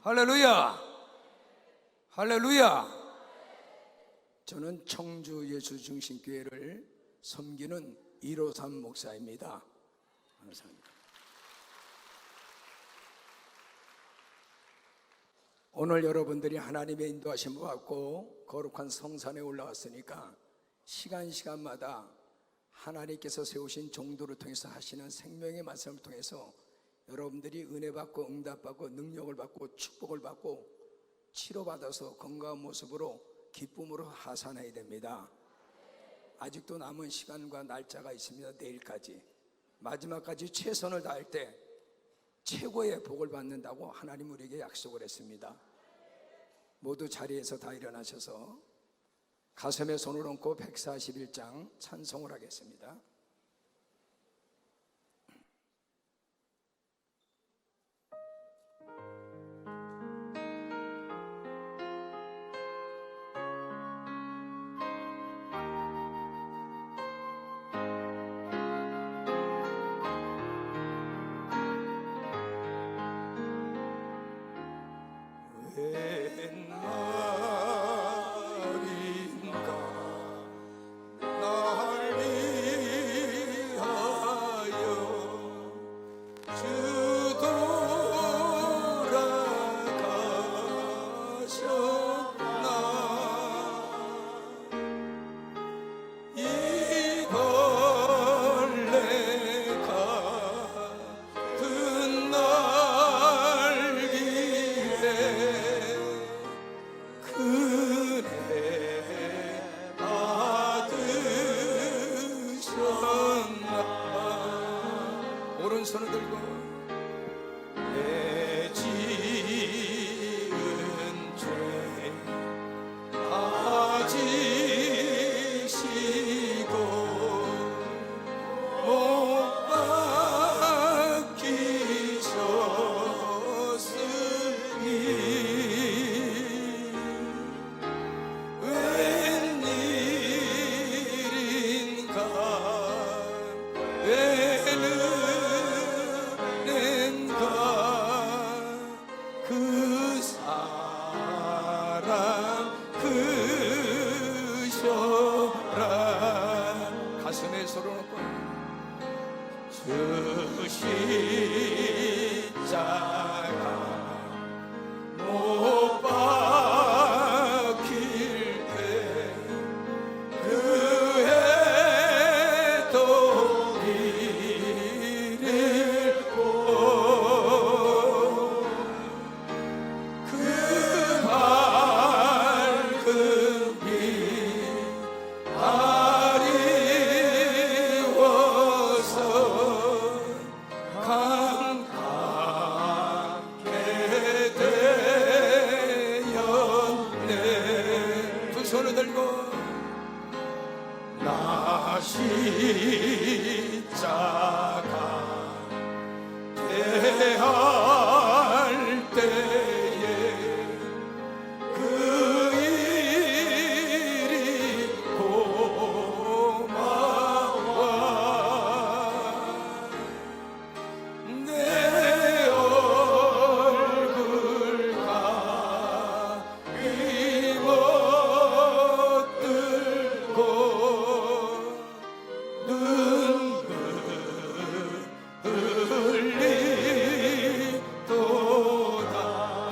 할렐루야! 할렐루야! 저는 청주 예수중심교회를 섬기는 153 목사입니다. 감사합니다. 오늘 여러분들이 하나님의 인도하심을 받고 거룩한 성산에 올라왔으니까 시간마다 하나님께서 세우신 종도를 통해서 하시는 생명의 말씀을 통해서 여러분들이 은혜 받고 응답받고 능력을 받고 축복을 받고 치료받아서 건강한 모습으로 기쁨으로 하산해야 됩니다. 아직도 남은 시간과 날짜가 있습니다. 내일까지 마지막까지 최선을 다할 때 최고의 복을 받는다고 하나님 우리에게 약속을 했습니다. 모두 자리에서 다 일어나셔서 가슴에 손을 얹고 141장 찬송을 하겠습니다. 오른손을 들고 내 지은 죄 다 지시고 못 박히셨으니 웬일인가 그 사랑 크셔라. 가슴에 손을 얹고 저 십자가 못 박힐 때 그의 도리를 손을 들고 나 십자가 대할 때에 그 일이 고마워. 내 얼굴과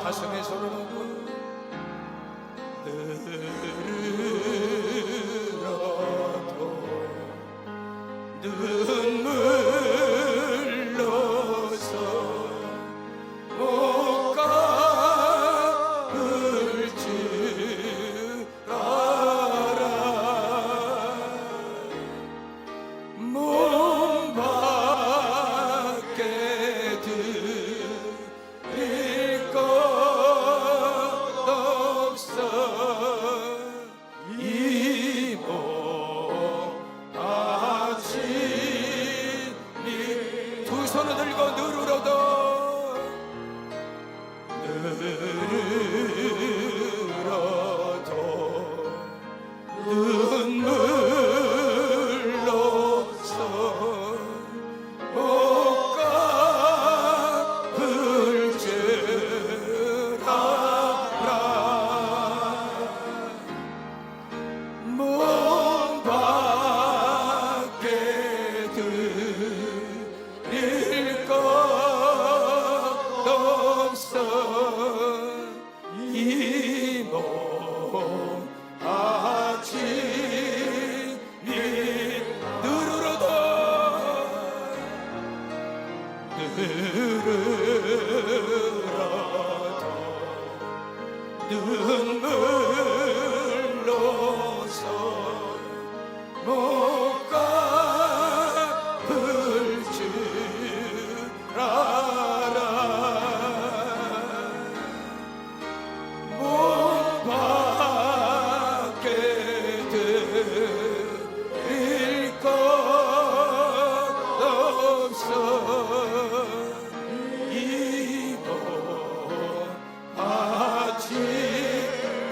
가슴에 손을 얹고 늘어도 눈물로서 못 갚을 줄 알아. 몸 밖에 드릴 것 없어. 이 몸 바치니 두 손을 들고 늘어도 눈물로서 못 갚을 줄 없어 이 몸아침이 누르러도 눈물로서 못 갚을 줄 알아 못 받게 드릴 것 없어 이 몸아침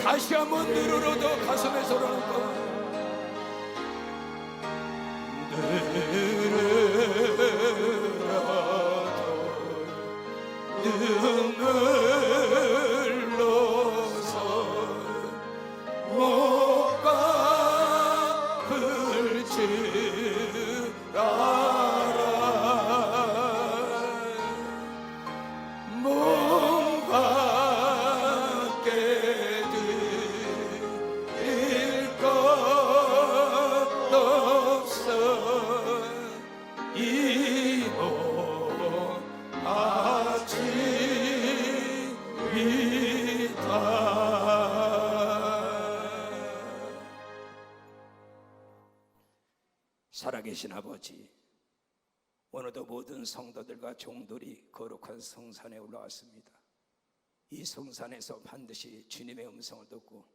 다시 한번 누르러도 가슴에 소리놓고 눈물로서 못 갚을 줄 알아 몸 밖에 드릴 것 없어 이 살아계신 아버지, 오늘도 모든 성도들과 종들이 거룩한 성산에 올라왔습니다. 이 성산에서 반드시 주님의 음성을 듣고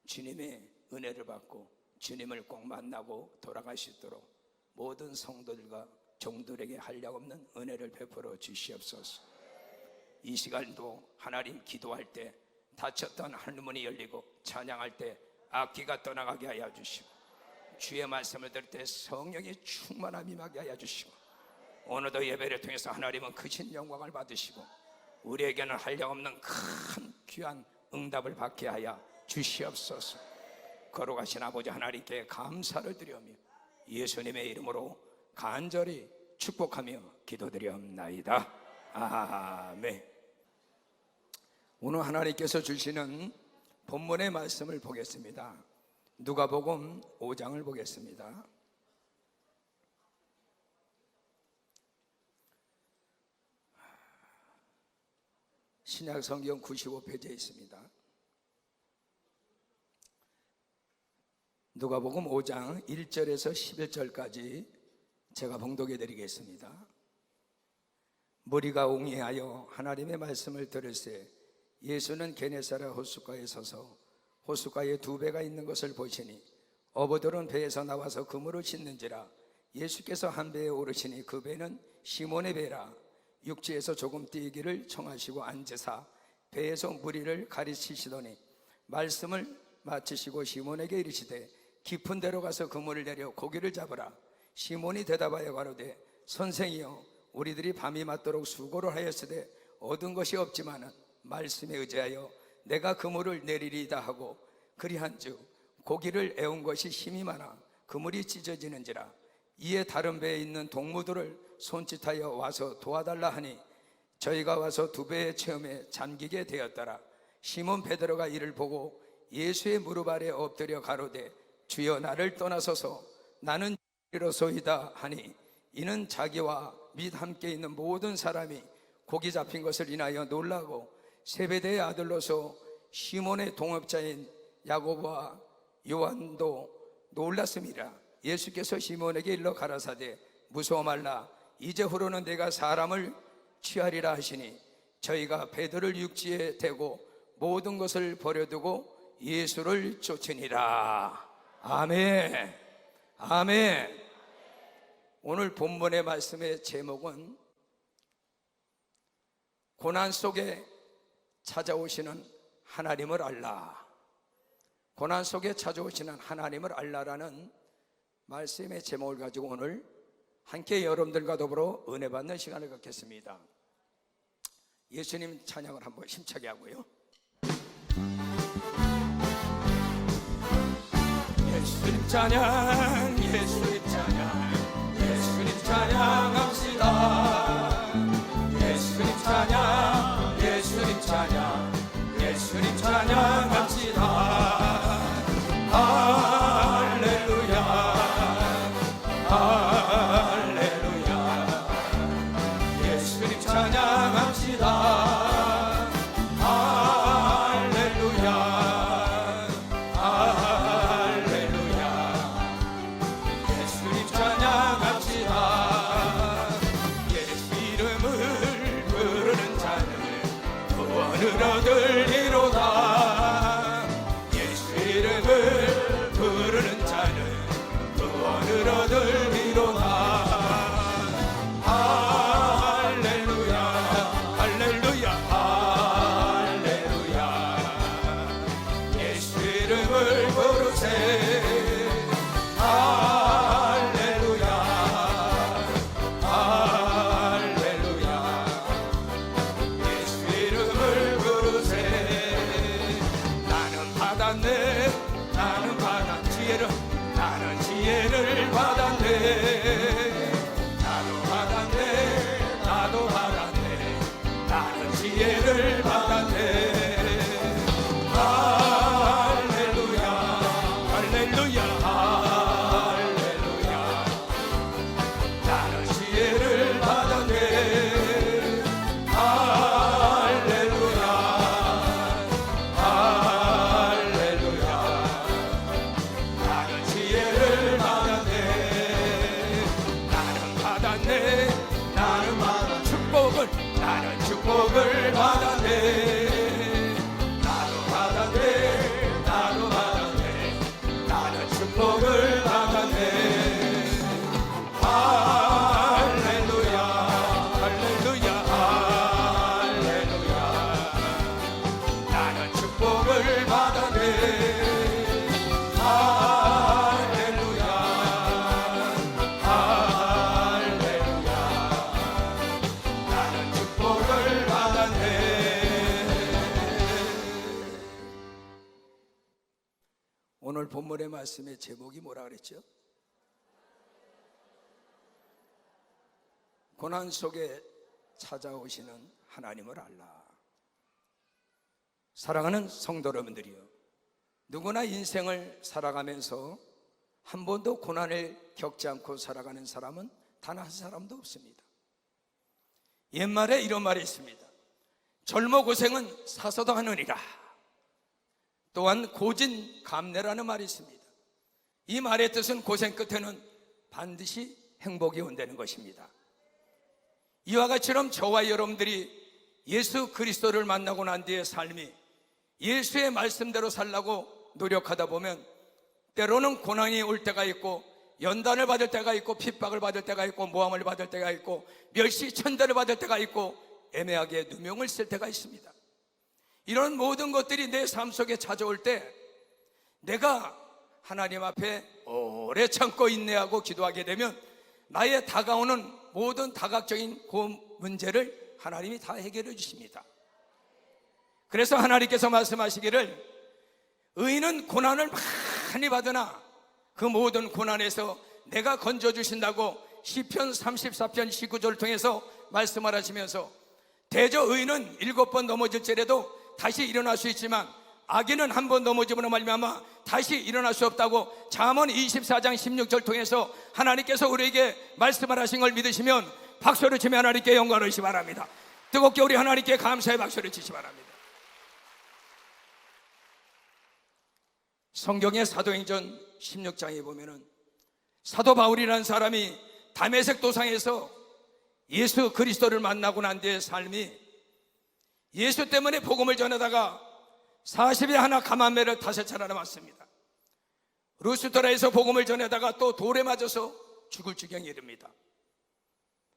주님의 은혜를 받고 주님을 꼭 만나고 돌아갈 수 있도록 모든 성도들과 종들에게 한량없는 은혜를 베풀어 주시옵소서. 이 시간도 하나님 기도할 때 닫혔던 하늘문이 열리고 찬양할 때 악기가 떠나가게 하여 주시고 주의 말씀을 들을 때 성령의 충만함이 임하게 하여 주시고 오늘도 예배를 통해서 하나님은 크신 영광을 받으시고 우리에게는 한량없는 큰 귀한 응답을 받게 하여 주시옵소서. 거룩하신 아버지 하나님께 감사를 드리오며 예수님의 이름으로 간절히 축복하며 기도드리옵나이다. 아멘. 오늘 하나님께서 주시는 본문의 말씀을 보겠습니다. 누가복음 5장을 보겠습니다. 신약 성경 95페이지에 있습니다. 누가복음 5장 1절에서 11절까지 제가 봉독해 드리겠습니다. 무리가 옹이하여 하나님의 말씀을 들을새 예수는 게네사라 호숫가에 서서 호숫가에 두 배가 있는 것을 보시니 어부들은 배에서 나와서 그물을 씻는지라 예수께서 한 배에 오르시니 그 배는 시몬의 배라 육지에서 조금 뛰기를 청하시고 앉으사 배에서 무리를 가르치시더니 말씀을 마치시고 시몬에게 이르시되 깊은 데로 가서 그물을 내려 고기를 잡으라. 시몬이 대답하여 가로되 선생이여 우리들이 밤이 맞도록 수고를 하였으되 얻은 것이 없지만은 말씀에 의지하여 내가 그물을 내리리이다 하고 그리한즉 고기를 애운 것이 힘이 많아 그물이 찢어지는지라. 이에 다른 배에 있는 동무들을 손짓하여 와서 도와달라 하니 저희가 와서 두 배의 체험에 잠기게 되었더라. 시몬 베드로가 이를 보고 예수의 무릎 아래 엎드려 가로되 주여 나를 떠나소서 나는 이로소이다 하니 이는 자기와 및 함께 있는 모든 사람이 고기 잡힌 것을 인하여 놀라고 세베대의 아들로서 시몬의 동업자인 야고보와 요한도 놀랐음이라. 예수께서 시몬에게 일러 가라사대 무서워 말라 이제후로는 내가 사람을 취하리라 하시니 저희가 배들을 육지에 대고 모든 것을 버려두고 예수를 쫓으니라. 아멘. 아멘. 오늘 본문의 말씀의 제목은 고난 속에 찾아오시는 하나님을 알라. 고난 속에 찾아오시는 하나님을 알라라는 말씀의 제목을 가지고 오늘 함께 여러분들과 더불어 은혜 받는 시간을 갖겠습니다. 예수님 찬양을 한번 힘차게 하고요. 예수님 찬양, 예수님 찬양, 예수님 찬양합시다. 예수님 찬양, 예수님 예수님 찬양, 예수님 찬양합시다. 할렐루야, 할렐루야, 예수님 찬양합시다. 할렐루야, 할렐루야, 예수님 찬양합시다. 예수 이름을 부르는 자는 구원을 얻으리로다. 예수 이름을 부르는 자는 구원을 얻으리로다. 할렐루야, 할렐루야, 할렐루야, 예수 이름을 부르세. 할렐루야, 할렐루야, 예수 이름을 부르세. 나는 받았네, 나는 받았 지혜를, 나는 지혜를 받았네. 나도 받았네, 나도 받았네, 나는 지혜를 받았네. 할렐루야, 할렐루야, 할렐루야, 나는 지혜를 받았네. 할렐루야, 할렐루야, 나는 지혜를 받았네. 나는 받았네, 나는 받았 축복을, 나는 축복을 받았네. 나도 받았네, 나도 받았네, 나는 축복을 받았네. 할렐루야, 할렐루야, 할렐루야, 나는 축복을 받았네. 할렐루야, 할렐루야, 나는 축복을 받았네. 오늘 본문의 말씀의 제목이 뭐라 그랬죠? 고난 속에 찾아오시는 하나님을 알라. 사랑하는 성도 여러분들이요, 누구나 인생을 살아가면서 한 번도 고난을 겪지 않고 살아가는 사람은 단 한 사람도 없습니다. 옛말에 이런 말이 있습니다. 젊어 고생은 사서도 하느니라. 또한 고진 감래라는 말이 있습니다. 이 말의 뜻은 고생 끝에는 반드시 행복이 온다는 것입니다. 이와 같이처럼 저와 여러분들이 예수 그리스도를 만나고 난 뒤의 삶이 예수의 말씀대로 살라고 노력하다 보면 때로는 고난이 올 때가 있고, 연단을 받을 때가 있고, 핍박을 받을 때가 있고, 모함을 받을 때가 있고, 멸시 천대를 받을 때가 있고, 애매하게 누명을 쓸 때가 있습니다. 이런 모든 것들이 내 삶 속에 찾아올 때 내가 하나님 앞에 오래 참고 인내하고 기도하게 되면 나의 다가오는 모든 다각적인 그 문제를 하나님이 다 해결해 주십니다. 그래서 하나님께서 말씀하시기를 의인은 고난을 많이 받으나 그 모든 고난에서 내가 건져주신다고 시편 34편 19절을 통해서 말씀을 하시면서 대저 의인은 7번 넘어질지라도 다시 일어날 수 있지만 악인은 한 번 넘어짐으로 말미암아 다시 일어날 수 없다고 잠언 24장 16절 통해서 하나님께서 우리에게 말씀을 하신 걸 믿으시면 박수를 치며 하나님께 영광을 주시기 바랍니다. 뜨겁게 우리 하나님께 감사의 박수를 치시기 바랍니다. 성경의 사도행전 16장에 보면은 사도 바울이라는 사람이 다메섹 도상에서 예수 그리스도를 만나고 난 뒤의 삶이 예수 때문에 복음을 전하다가 40에 하나 감암매를 5차례나 맞습니다. 루스드라에서 복음을 전하다가 또 돌에 맞아서 죽을 지경에 이릅니다.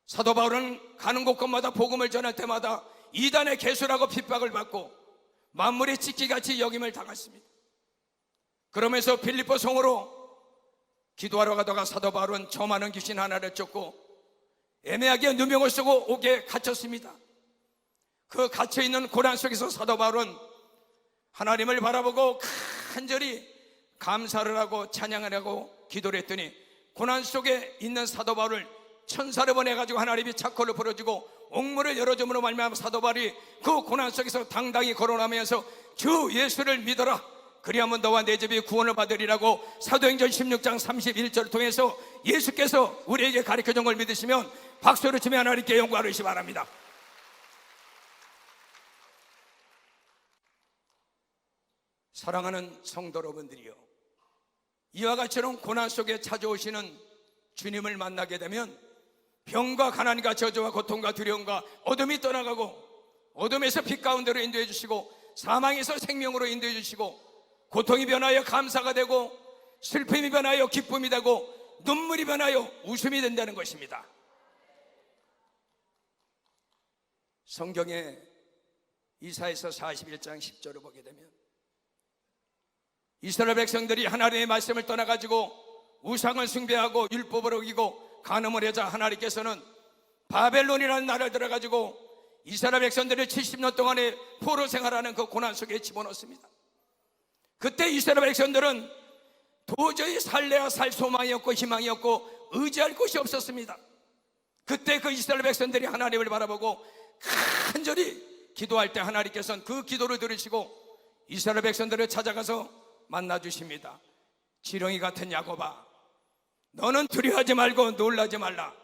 사도 바울은 가는 곳곳마다 복음을 전할 때마다 이단의 개수라고 핍박을 받고 만물의 찍기같이 여김을 당했습니다. 그러면서 빌립보 성으로 기도하러 가다가 사도 바울은 저 많은 귀신 하나를 쫓고 애매하게 누명을 쓰고 옥에 갇혔습니다. 그 갇혀있는 고난 속에서 사도 바울은 하나님을 바라보고 간절히 감사를 하고 찬양을 하고 기도를 했더니 고난 속에 있는 사도 바울을 천사를 보내가지고 하나님이 착고를 풀어주고 옥문을 열어줌으로 말미암아 사도 바울이 그 고난 속에서 당당히 거론하면서 주 예수를 믿어라, 그리하면 너와 내 집이 구원을 받으리라고 사도행전 16장 31절을 통해서 예수께서 우리에게 가르쳐준 걸 믿으시면 박수를 치며 하나님께 영광을 주시기 바랍니다. 사랑하는 성도 여러분들이요, 이와 같이는 고난 속에 찾아오시는 주님을 만나게 되면 병과 가난과 저주와 고통과 두려움과 어둠이 떠나가고, 어둠에서 빛 가운데로 인도해 주시고, 사망에서 생명으로 인도해 주시고, 고통이 변하여 감사가 되고, 슬픔이 변하여 기쁨이 되고, 눈물이 변하여 웃음이 된다는 것입니다. 성경에 이사야서 41장 10절을 보게 되면 이스라엘 백성들이 하나님의 말씀을 떠나가지고 우상을 숭배하고 율법을 어기고 간음을 하자 하나님께서는 바벨론이라는 나라를 들어가지고 이스라엘 백성들을 70년 동안의 포로 생활하는 그 고난 속에 집어넣습니다. 그때 이스라엘 백성들은 도저히 살래야 살 소망이 없고 희망이 없고 의지할 곳이 없었습니다. 그때 그 이스라엘 백성들이 하나님을 바라보고 간절히 기도할 때 하나님께서는 그 기도를 들으시고 이스라엘 백성들을 찾아가서 만나주십니다. 지렁이 같은 야곱아, 너는 두려워하지 말고 놀라지 말라.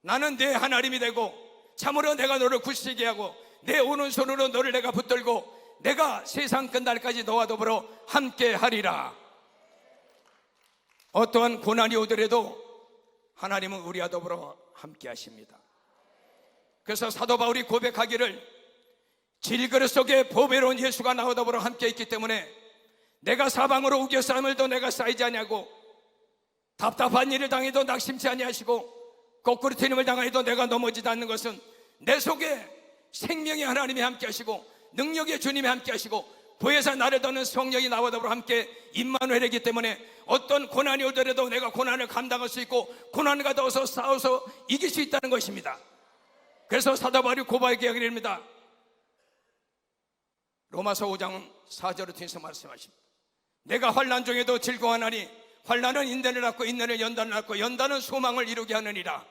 나는 네 하나님이 되고 참으로 내가 너를 굳세게 하고 내 오른손으로 너를 내가 붙들고 내가 세상 끝날까지 너와 더불어 함께 하리라. 어떠한 고난이 오더라도 하나님은 우리와 더불어 함께 하십니다. 그래서 사도 바울이 고백하기를 질그릇 속에 보배로운 예수가 나와 더불어 함께 있기 때문에 내가 사방으로 우겨 쌓음을도 내가 쌓이지 아니하고 답답한 일을 당해도 낙심치 아니하시고 거꾸로 튀김을 당해도 내가 넘어지지 않는 것은 내 속에 생명의 하나님이 함께 하시고 능력의 주님이 함께 하시고 보혜사 나를 도는 성령이 나와 더불어 함께 임마누엘이기 때문에 어떤 고난이 오더라도 내가 고난을 감당할 수 있고 고난과 더불어서 싸워서 이길 수 있다는 것입니다. 그래서 사도 바울이 고백하게 합니다. 로마서 5장 4절을 통해서 말씀하십니다. 내가 환난 중에도 즐거워하나니 환난은 인내를 낳고 인내는 연단을 낳고 연단은 소망을 이루게 하느니라.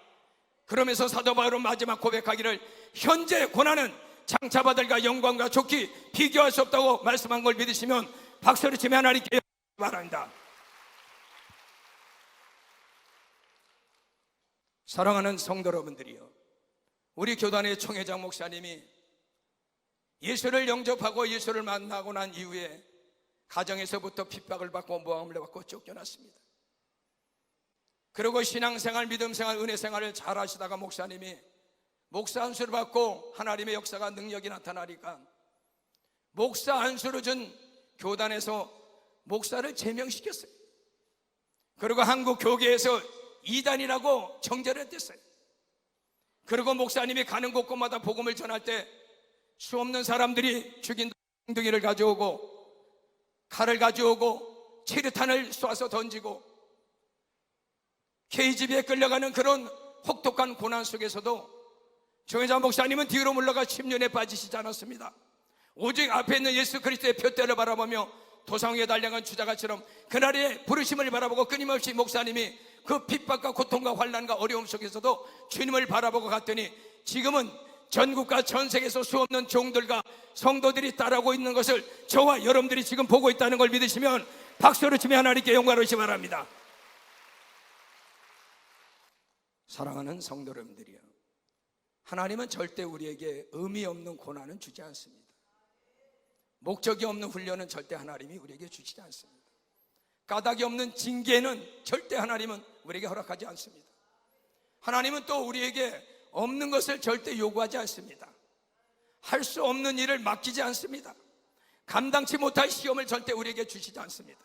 그러면서 사도 바울은 마지막 고백하기를 현재 고난은 장차받을과 영광과 좋기 비교할 수 없다고 말씀한 걸 믿으시면 박수를 치며 하나님께 바랍니다. 사랑하는 성도 여러분들이요, 우리 교단의 총회장 목사님이 예수를 영접하고 예수를 만나고 난 이후에 가정에서부터 핍박을 받고 모함을 받고 쫓겨났습니다. 그리고 신앙생활, 믿음생활, 은혜생활을 잘 하시다가 목사님이 목사 안수를 받고 하나님의 역사가 능력이 나타나니까 목사 안수를 준 교단에서 목사를 제명시켰어요. 그리고 한국 교계에서 이단이라고 정죄를 했댔어요. 그리고 목사님이 가는 곳곳마다 복음을 전할 때 수없는 사람들이 죽인 둥둥이를 가져오고 칼을 가져오고 체류탄을 쏴서 던지고 KGB에 끌려가는 그런 혹독한 고난 속에서도 정회장 목사님은 뒤로 물러가 침륜에 빠지시지 않았습니다. 오직 앞에 있는 예수 그리스도의 표대를 바라보며 도상 위에 달려간 주자가처럼 그날의 부르심을 바라보고 끊임없이 목사님이 그 핍박과 고통과 환난과 어려움 속에서도 주님을 바라보고 갔더니 지금은 전국과 전 세계에서 수없는 종들과 성도들이 따라오고 있는 것을 저와 여러분들이 지금 보고 있다는 걸 믿으시면 박수를 치며 하나님께 영광을 주시기 바랍니다. 사랑하는 성도 여러분들이요, 하나님은 절대 우리에게 의미 없는 고난은 주지 않습니다. 목적이 없는 훈련은 절대 하나님이 우리에게 주시지 않습니다. 까닭이 없는 징계는 절대 하나님은 우리에게 허락하지 않습니다. 하나님은 또 우리에게 없는 것을 절대 요구하지 않습니다. 할 수 없는 일을 맡기지 않습니다. 감당치 못할 시험을 절대 우리에게 주시지 않습니다.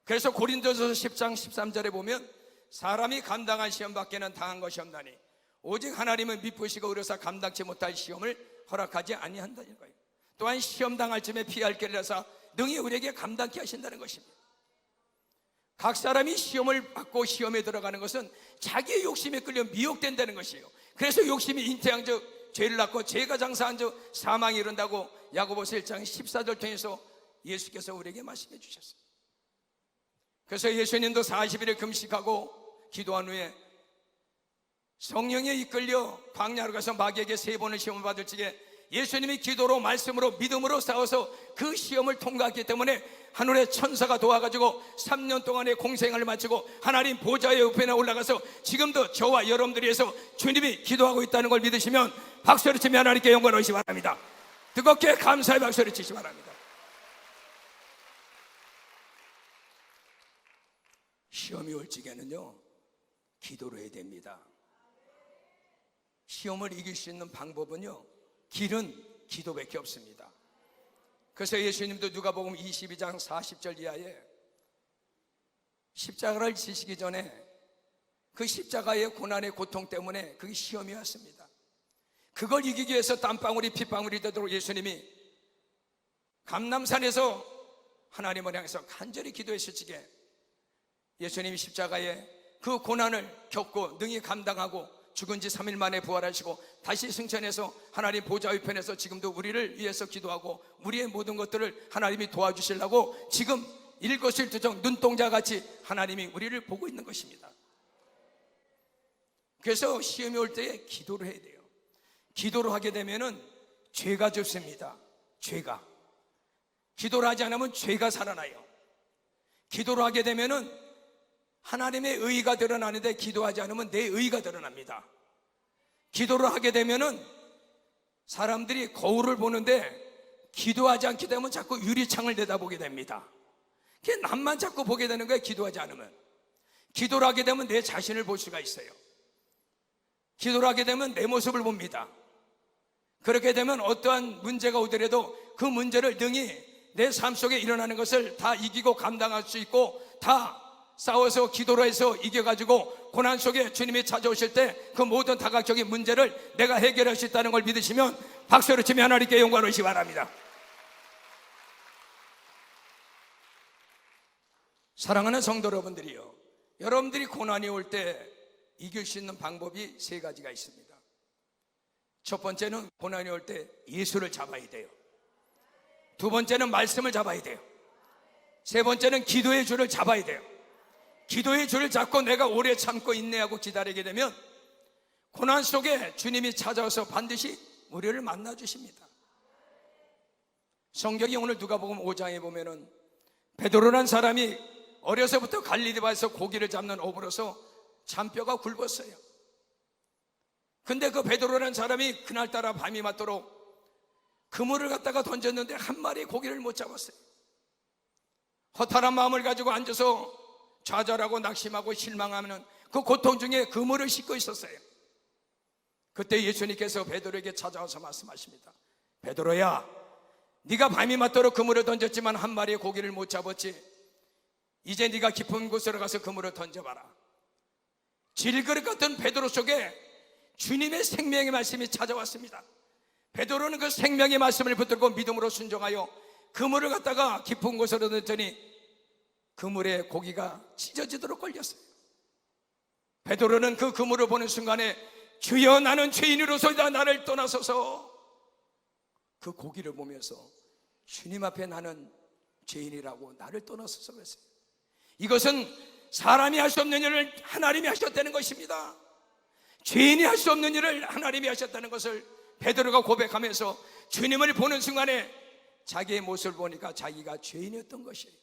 그래서 고린도전서 10장 13절에 보면 사람이 감당한 시험밖에는 당한 것이 없나니 오직 하나님은 미쁘시고 의로사 감당치 못할 시험을 허락하지 아니한다는 거예요. 또한 시험 당할 쯤에 피할 길을 하사 능히 우리에게 감당케 하신다는 것입니다. 각 사람이 시험을 받고 시험에 들어가는 것은 자기의 욕심에 끌려 미혹된다는 것이에요. 그래서 욕심이 잉태한 즉 죄를 낳고 죄가 장사한 즉 사망이 이른다고 야고보서 1장 14절 통해서 예수께서 우리에게 말씀해 주셨어요. 그래서 예수님도 40일을 금식하고 기도한 후에 성령에 이끌려 광야로 가서 마귀에게 3번을 시험을 받을 적에 예수님이 기도로 말씀으로 믿음으로 싸워서 그 시험을 통과했기 때문에 하늘의 천사가 도와가지고 3년 동안의 공생을 마치고 하나님 보좌의 우편에 올라가서 지금도 저와 여러분들이 위해서 주님이 기도하고 있다는 걸 믿으시면 박수를 치며 하나님께 영광을 올리시기 바랍니다. 뜨겁게 감사의 박수를 치시기 바랍니다. 시험이 올 적에는요, 기도를 해야 됩니다. 시험을 이길 수 있는 방법은요, 길은 기도밖에 없습니다. 그래서 예수님도 누가복음 22장 40절 이하에 십자가를 지시기 전에 그 십자가의 고난의 고통 때문에 그게 시험이 왔습니다. 그걸 이기기 위해서 땀방울이 핏방울이 되도록 예수님이 감람산에서 하나님을 향해서 간절히 기도했을 적에 예수님이 십자가에 그 고난을 겪고 능히 감당하고 죽은 지 3일 만에 부활하시고 다시 승천해서 하나님 보좌 우편에서 지금도 우리를 위해서 기도하고 우리의 모든 것들을 하나님이 도와주시려고 지금 일거수일투족 눈동자같이 하나님이 우리를 보고 있는 것입니다. 그래서 시험이 올 때에 기도를 해야 돼요. 기도를 하게 되면은 죄가 죽습니다. 죄가. 기도를 하지 않으면 죄가 살아나요. 기도를 하게 되면은 하나님의 의의가 드러나는데 기도하지 않으면 내 의의가 드러납니다. 기도를 하게 되면은 사람들이 거울을 보는데 기도하지 않게 되면 자꾸 유리창을 내다보게 됩니다. 그게 남만 자꾸 보게 되는 거예요. 기도하지 않으면. 기도를 하게 되면 내 자신을 볼 수가 있어요. 기도를 하게 되면 내 모습을 봅니다. 그렇게 되면 어떠한 문제가 오더라도 그 문제를 능히 내 삶 속에 일어나는 것을 다 이기고 감당할 수 있고 다 싸워서 기도로 해서 이겨가지고 고난 속에 주님이 찾아오실 때 그 모든 다각적인 문제를 내가 해결할 수 있다는 걸 믿으시면 박수를 치며 하나님께 영광을 올리시기 바랍니다. 사랑하는 성도 여러분들이요, 여러분들이 고난이 올 때 이길 수 있는 방법이 3가지가 있습니다. 첫 번째는 고난이 올 때 예수를 잡아야 돼요. 두 번째는 말씀을 잡아야 돼요. 세 번째는 기도의 줄을 잡아야 돼요. 기도의 줄을 잡고 내가 오래 참고 인내하고 기다리게 되면 고난 속에 주님이 찾아와서 반드시 우리를 만나 주십니다. 성경이 오늘 누가복음 5장에 보면은 베드로라는 사람이 어려서부터 갈릴리바에서 고기를 잡는 어부로서 잔뼈가 굵었어요. 근데 그 베드로라는 사람이 그날따라 밤이 맞도록 그물을 갖다가 던졌는데 한 마리 고기를 못 잡았어요. 허탈한 마음을 가지고 앉아서 좌절하고 낙심하고 실망하는 그 고통 중에 그물을 싣고 있었어요. 그때 예수님께서 베드로에게 찾아와서 말씀하십니다. 베드로야, 네가 밤이 맞도록 그물을 던졌지만 한 마리의 고기를 못 잡았지. 이제 네가 깊은 곳으로 가서 그물을 던져봐라. 질그릇 같은 베드로 속에 주님의 생명의 말씀이 찾아왔습니다. 베드로는 그 생명의 말씀을 붙들고 믿음으로 순종하여 그물을 갖다가 깊은 곳으로 던졌더니 그물에 고기가 찢어지도록 걸렸어요. 베드로는 그 그물을 보는 순간에 주여 나는 죄인으로서이다 나를 떠나소서. 그 고기를 보면서 주님 앞에 나는 죄인이라고 나를 떠나소서 그랬어요. 이것은 사람이 할 수 없는 일을 하나님이 하셨다는 것입니다. 죄인이 할 수 없는 일을 하나님이 하셨다는 것을 베드로가 고백하면서 주님을 보는 순간에 자기의 모습을 보니까 자기가 죄인이었던 것이에요.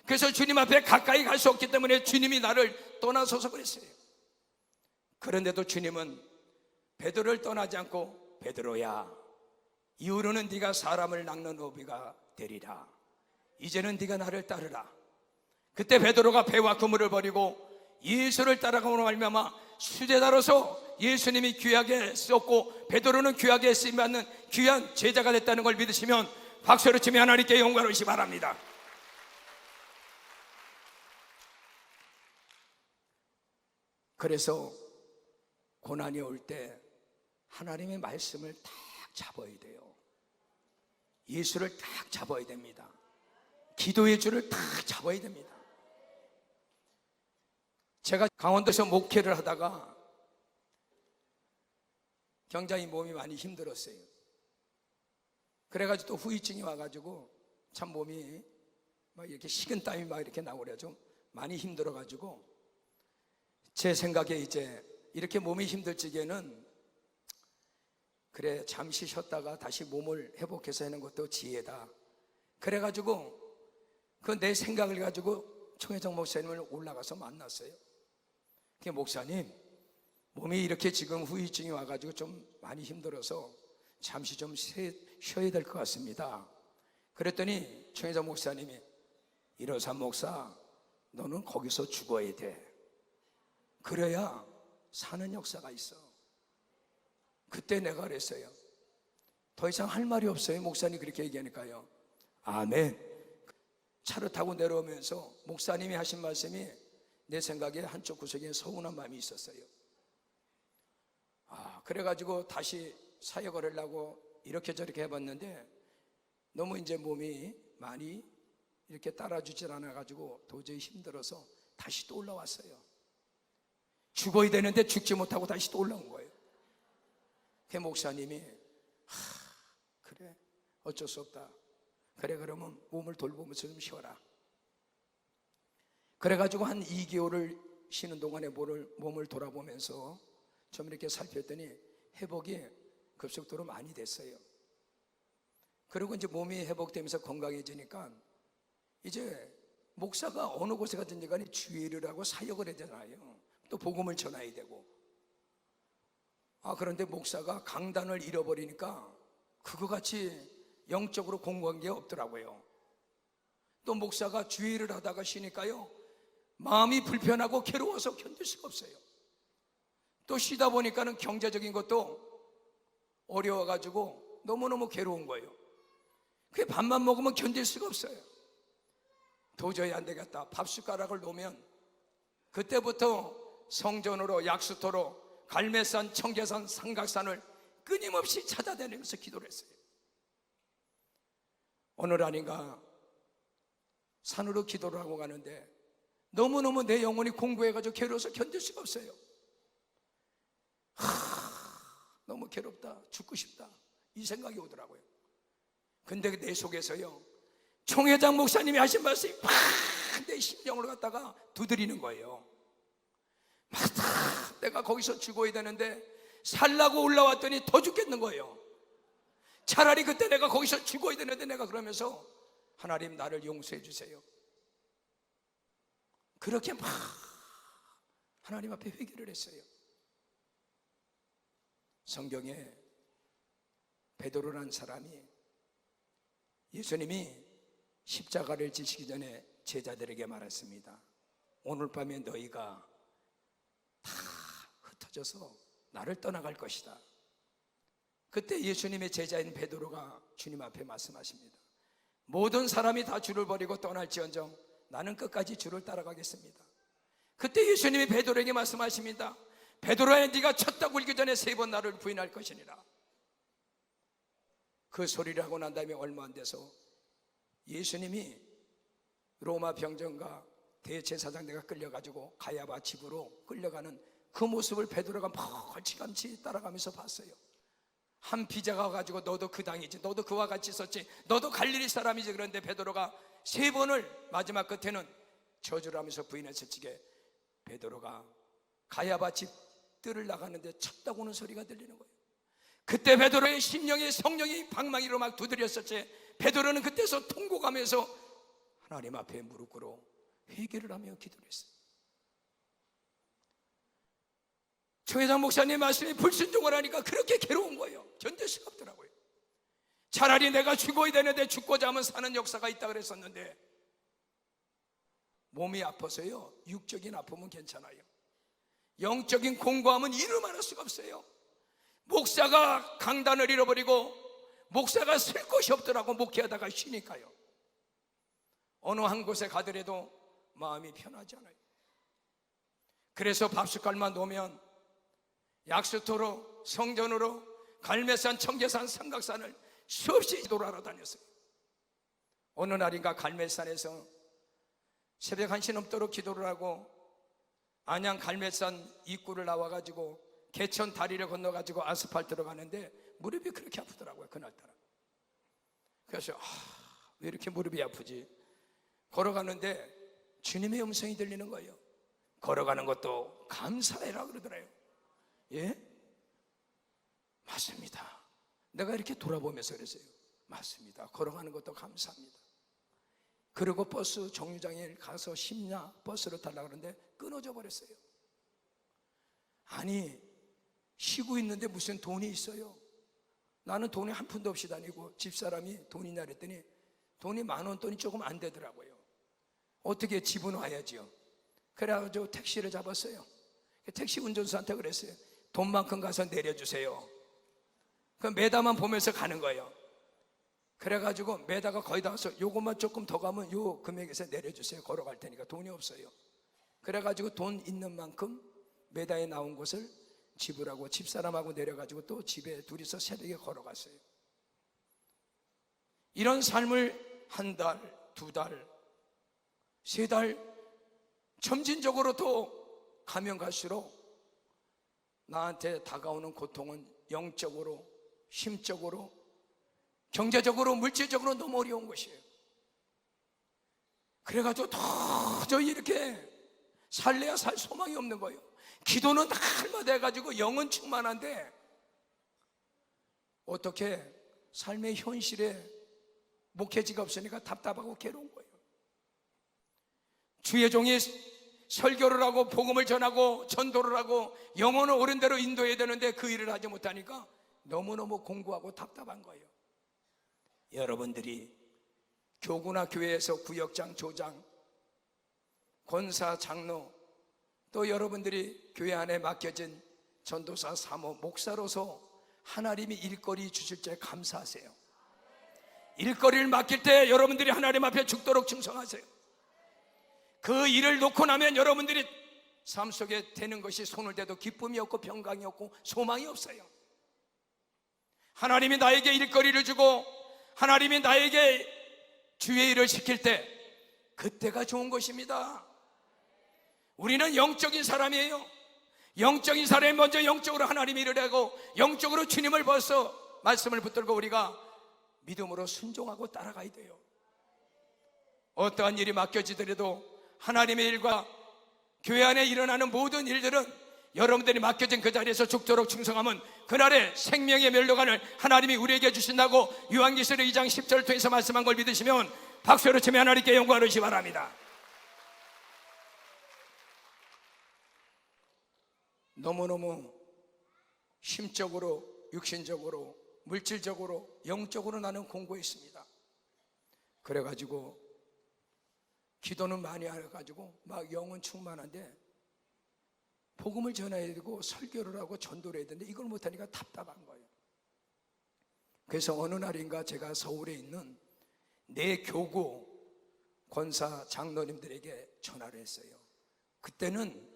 그래서 주님 앞에 가까이 갈 수 없기 때문에 주님이 나를 떠나소서 그랬어요. 그런데도 주님은 베드로를 떠나지 않고 베드로야, 이후로는 네가 사람을 낚는 어비가 되리라. 이제는 네가 나를 따르라. 그때 베드로가 배와 그물을 버리고 예수를 따라가므로 말미암아 수제자로서 예수님이 귀하게 썼고 베드로는 귀하게 쓰임받는 귀한 제자가 됐다는 걸 믿으시면 박수를 치며 하나님께 영광을 올리시기 바랍니다. 그래서 고난이 올 때 하나님의 말씀을 딱 잡아야 돼요. 예수를 딱 잡아야 됩니다. 기도의 줄을 딱 잡아야 됩니다. 제가 강원도에서 목회를 하다가 굉장히 몸이 많이 힘들었어요. 그래가지고 또 후유증이 와가지고 참 몸이 막 이렇게 식은땀이 막 이렇게 나고 그래요. 좀 많이 힘들어가지고 제 생각에 이제 이렇게 몸이 힘들 적에는 그래 잠시 쉬었다가 다시 몸을 회복해서 하는 것도 지혜다. 그래가지고 그 내 생각을 가지고 총회장 목사님을 올라가서 만났어요. 그 목사님, 몸이 이렇게 지금 후유증이 와가지고 좀 많이 힘들어서 잠시 좀 쉬어야 될 것 같습니다. 그랬더니 총회장 목사님이 이러사 목사, 너는 거기서 죽어야 돼. 그래야 사는 역사가 있어. 그때 내가 그랬어요. 더 이상 할 말이 없어요. 목사님 그렇게 얘기하니까요. 아멘. 차를 타고 내려오면서 목사님이 하신 말씀이 내 생각에 한쪽 구석에 서운한 마음이 있었어요. 그래가지고 다시 사역을 하려고 이렇게 저렇게 해봤는데 너무 이제 몸이 많이 이렇게 따라주질 않아가지고 도저히 힘들어서 다시 또 올라왔어요. 죽어야 되는데 죽지 못하고 다시 또 올라온 거예요. 그 목사님이 그래 어쩔 수 없다. 그래 그러면 몸을 돌보면서 좀 쉬어라. 그래가지고 한 2개월을 쉬는 동안에 몸을 돌아보면서 좀 이렇게 살폈더니 회복이 급속도로 많이 됐어요. 그리고 이제 몸이 회복되면서 건강해지니까 이제 목사가 어느 곳에 가든지 간에 주의를 하고 사역을 해야 되잖아요. 또 복음을 전해야 되고. 그런데 목사가 강단을 잃어버리니까 그거 같이 영적으로 공부한 게 없더라고요. 또 목사가 주의를 하다가 쉬니까요, 마음이 불편하고 괴로워서 견딜 수가 없어요. 또 쉬다 보니까는 경제적인 것도 어려워가지고 너무너무 괴로운 거예요. 그게 밥만 먹으면 견딜 수가 없어요. 도저히 안 되겠다. 밥숟가락을 놓으면 그때부터 성전으로 약수터로 갈매산, 청계산, 삼각산을 끊임없이 찾아다니면서 기도를 했어요. 오늘 아닌가 산으로 기도를 하고 가는데 너무너무 내 영혼이 공부해가지고 괴로워서 견딜 수가 없어요. 너무 괴롭다, 죽고 싶다, 이 생각이 오더라고요. 근데 내 속에서요, 총회장 목사님이 하신 말씀이 막 내 심령을 갖다가 두드리는 거예요. 맞다, 내가 거기서 죽어야 되는데 살라고 올라왔더니 더 죽겠는 거예요. 차라리 그때 내가 거기서 죽어야 되는데 내가 그러면서 하나님 나를 용서해 주세요. 그렇게 막 하나님 앞에 회개를 했어요. 성경에 베드로라는 사람이 예수님이 십자가를 지시기 전에 제자들에게 말했습니다. 오늘 밤에 너희가 다 흩어져서 나를 떠나갈 것이다. 그때 예수님의 제자인 베드로가 주님 앞에 말씀하십니다. 모든 사람이 다 주를 버리고 떠날지언정 나는 끝까지 주를 따라가겠습니다. 그때 예수님이 베드로에게 말씀하십니다. 베드로야, 네가 쳤다 굴기 전에 3번 나를 부인할 것이니라. 그 소리를 하고 난 다음에 얼마 안 돼서 예수님이 로마 병정과 대제사장대가 끌려가지고 가야바 집으로 끌려가는 그 모습을 베드로가 멀찌감치 따라가면서 봤어요. 한 비자가 와가지고 너도 그 당이지, 너도 그와 같이 있었지, 너도 갈릴리 사람이지. 그런데 베드로가 3번을 마지막 끝에는 저주를 하면서 부인했을 적에 베드로가 가야바 집 뜰을 나가는데 쳤다고 하는 소리가 들리는 거예요. 그때 베드로의 심령에 성령이 방망이로 막 두드렸을 때 베드로는 그때서 통곡하면서 하나님 앞에 무릎 꿇어 회개를 하며 기도를 했어요. 총회장 목사님 말씀이 불순종을 하니까 그렇게 괴로운 거예요. 견딜 수가 없더라고요. 차라리 내가 죽어야 되는데 죽고자 하면 사는 역사가 있다 그랬었는데 몸이 아파서요, 육적인 아픔은 괜찮아요. 영적인 공고함은 이루 말할 수가 없어요. 목사가 강단을 잃어버리고 목사가 쓸 곳이 없더라고. 목회하다가 쉬니까요. 어느 한 곳에 가더라도 마음이 편하지 않아요. 그래서 밥숟갈만 놓으면 약수터로, 성전으로, 갈매산, 청계산, 삼각산을 수없이 돌아다녔어요. 어느 날인가 갈매산에서 새벽 1시 넘도록 기도를 하고 안양 갈매산 입구를 나와가지고 개천 다리를 건너가지고 아스팔트로 가는데 무릎이 그렇게 아프더라고요. 그날따라. 그래서 왜 이렇게 무릎이 아프지? 걸어가는데 주님의 음성이 들리는 거예요. 걸어가는 것도 감사해라 그러더래요. 예? 맞습니다. 내가 이렇게 돌아보면서 그랬어요. 맞습니다. 걸어가는 것도 감사합니다. 그리고 버스 정류장에 가서 쉽냐 버스를 타려고 하는데 끊어져 버렸어요. 아니, 쉬고 있는데 무슨 돈이 있어요? 나는 돈이 한 푼도 없이 다니고 집사람이 돈 있냐 그랬더니 돈이 10,000원 돈이 조금 안 되더라고요. 어떻게 집은 와야지요. 그래가지고 택시를 잡았어요. 택시 운전수한테 그랬어요. 돈만큼 가서 내려주세요. 그 메다만 보면서 가는 거예요. 그래가지고 메다가 거의 다 와서 요것만 조금 더 가면 요 금액에서 내려주세요. 걸어갈 테니까. 돈이 없어요. 그래가지고 돈 있는 만큼 메다에 나온 것을 지불하고 집사람하고 내려가지고 또 집에 둘이서 새벽에 걸어갔어요. 이런 삶을 한 달, 2달, 3달 점진적으로 또 가면 갈수록 나한테 다가오는 고통은 영적으로, 심적으로, 경제적으로, 물질적으로 너무 어려운 것이에요. 그래가지고 도저히 이렇게 살래야 살 소망이 없는 거예요. 기도는 날마다 해가지고 영은 충만한데 어떻게 삶의 현실에 목회지가 없으니까 답답하고 괴로운 거예요. 주의 종이 설교를 하고 복음을 전하고 전도를 하고 영혼을 옳은 대로 인도해야 되는데 그 일을 하지 못하니까 너무너무 공고하고 답답한 거예요. 여러분들이 교구나 교회에서 구역장, 조장, 권사, 장로, 또 여러분들이 교회 안에 맡겨진 전도사, 사모, 목사로서 하나님이 일거리 주실 때 감사하세요. 일거리를 맡길 때 여러분들이 하나님 앞에 죽도록 충성하세요. 그 일을 놓고 나면 여러분들이 삶 속에 되는 것이 손을 대도 기쁨이 없고 평강이 없고 소망이 없어요. 하나님이 나에게 일거리를 주고 하나님이 나에게 주의 일을 시킬 때 그때가 좋은 것입니다. 우리는 영적인 사람이에요. 영적인 사람이 먼저 영적으로 하나님 일을 하고 영적으로 주님을 벌써 말씀을 붙들고 우리가 믿음으로 순종하고 따라가야 돼요. 어떠한 일이 맡겨지더라도 하나님의 일과 교회 안에 일어나는 모든 일들은 여러분들이 맡겨진 그 자리에서 죽도록 충성하면 그날의 생명의 멸류관을 하나님이 우리에게 주신다고 요한계시록 2장 10절을 통해서 말씀한 걸 믿으시면 박수로 치며 하나님께 영광을 주시기 바랍니다. 너무너무 심적으로, 육신적으로, 물질적으로, 영적으로 나는 공고했습니다. 그래가지고 기도는 많이 해가지고 막 영은 충만한데 복음을 전해야 되고 설교를 하고 전도를 해야 되는데 이걸 못하니까 답답한 거예요. 그래서 어느 날인가 제가 서울에 있는 내 교구 권사 장로님들에게 전화를 했어요. 그때는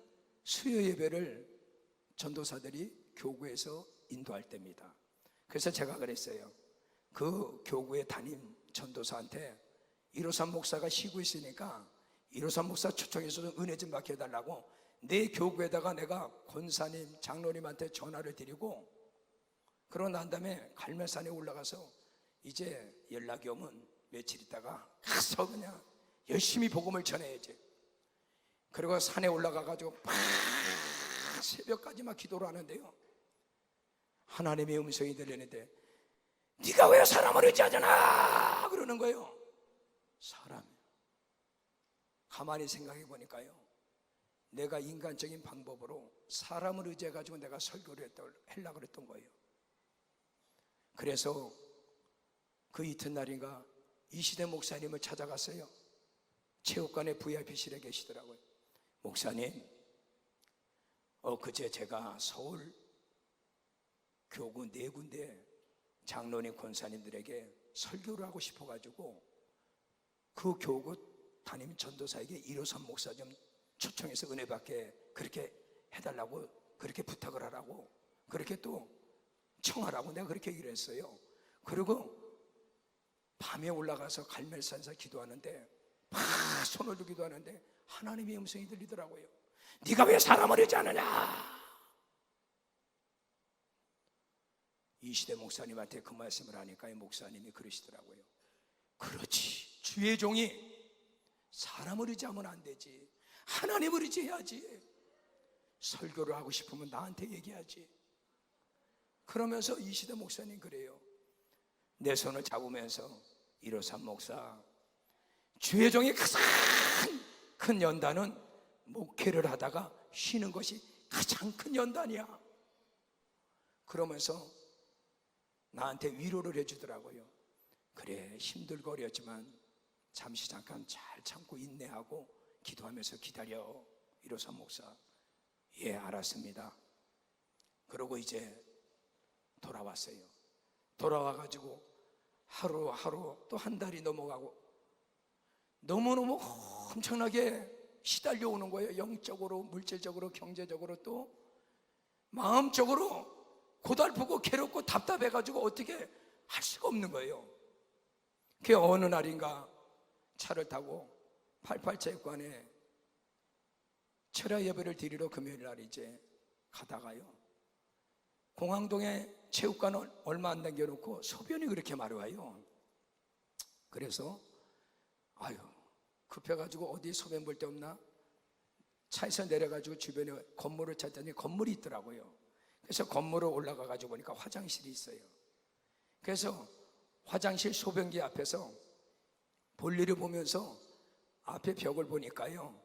수요 예배를 전도사들이 교구에서 인도할 때입니다. 그래서 제가 그랬어요. 그 교구의 담임 전도사한테 153 목사가 쉬고 있으니까 153 목사 초청해서 은혜 좀 받게 해달라고 내 교구에다가 내가 권사님, 장로님한테 전화를 드리고 그러고 난 다음에 갈매산에 올라가서 이제 연락이 오면 며칠 있다가 가서 그냥 열심히 복음을 전해야지. 그리고 산에 올라가가지고 새벽까지 막 기도를 하는데요, 하나님의 음성이 들리는데 네가 왜 사람을 의지하잖아 그러는 거예요. 사람, 가만히 생각해 보니까요, 내가 인간적인 방법으로 사람을 의지해가지고 내가 설교를 하려고 그랬던 거예요. 그래서 그 이튿날인가 이시대 목사님을 찾아갔어요. 체육관에 VIP실에 계시더라고요. 목사님, 그제 제가 서울 교구 4군데 장로님 권사님들에게 설교를 하고 싶어가지고 그 교구 담임 전도사에게 153 목사 좀 초청해서 은혜 받게 그렇게 해달라고, 그렇게 부탁을 하라고, 그렇게 또 청하라고 내가 그렇게 얘기를 했어요. 그리고 밤에 올라가서 갈멜산에서 기도하는데 막 손을 들고 기도하는데 하나님의 음성이 들리더라고요. 네가 왜 사람을 의지하느냐. 이시대 목사님한테 그 말씀을 하니까 이 목사님이 그러시더라고요. 그렇지, 주의 종이 사람을 의지하면 안 되지, 하나님을 의지해야지. 설교를 하고 싶으면 나한테 얘기하지. 그러면서 이시대 목사님 그래요. 내 손을 잡으면서 이로삼 목사, 주의 종의 가장 큰 연단은 목회를 하다가 쉬는 것이 가장 큰 연단이야. 그러면서 나한테 위로를 해주더라고요. 그래, 힘들고 어렵지만 잠시 잠깐 잘 참고 인내하고 기도하면서 기다려. 이로삼 목사. 예, 알았습니다. 그러고 이제 돌아왔어요. 돌아와가지고 하루하루 또 한 달이 넘어가고 너무너무 엄청나게 시달려 오는 거예요. 영적으로, 물질적으로, 경제적으로, 또 마음적으로 고달프고 괴롭고 답답해가지고 어떻게 할 수가 없는 거예요. 그 어느 날인가 차를 타고 88체육관에 철야 예배를 드리러 금요일 날 이제 가다가요, 공항동에 체육관을 얼마 안 남겨놓고 소변이 그렇게 마려워요. 그래서 아유, 급해가지고 어디 소변 볼 데 없나 차에서 내려가지고 주변에 건물을 찾더니 건물이 있더라고요. 그래서 건물을 올라가가지고 보니까 화장실이 있어요. 그래서 화장실 소변기 앞에서 볼일을 보면서 앞에 벽을 보니까요,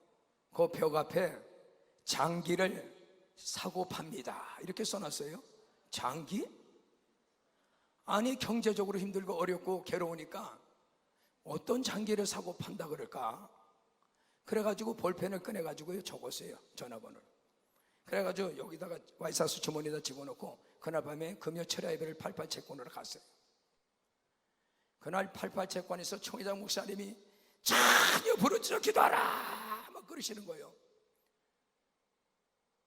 그 벽 앞에 장기를 사고 팝니다 이렇게 써놨어요. 장기? 아니, 경제적으로 힘들고 어렵고 괴로우니까 어떤 장기를 사고 판다 그럴까? 그래가지고 볼펜을 꺼내가지고 적었어요, 전화번호를. 그래가지고 여기다가 와이사스 주머니에다 집어넣고 그날 밤에 금요 철야 예배를 88채권으로 갔어요. 그날 88채권에서 총회장 목사님이 자녀 부르짖어 기도하라 막 그러시는 거예요.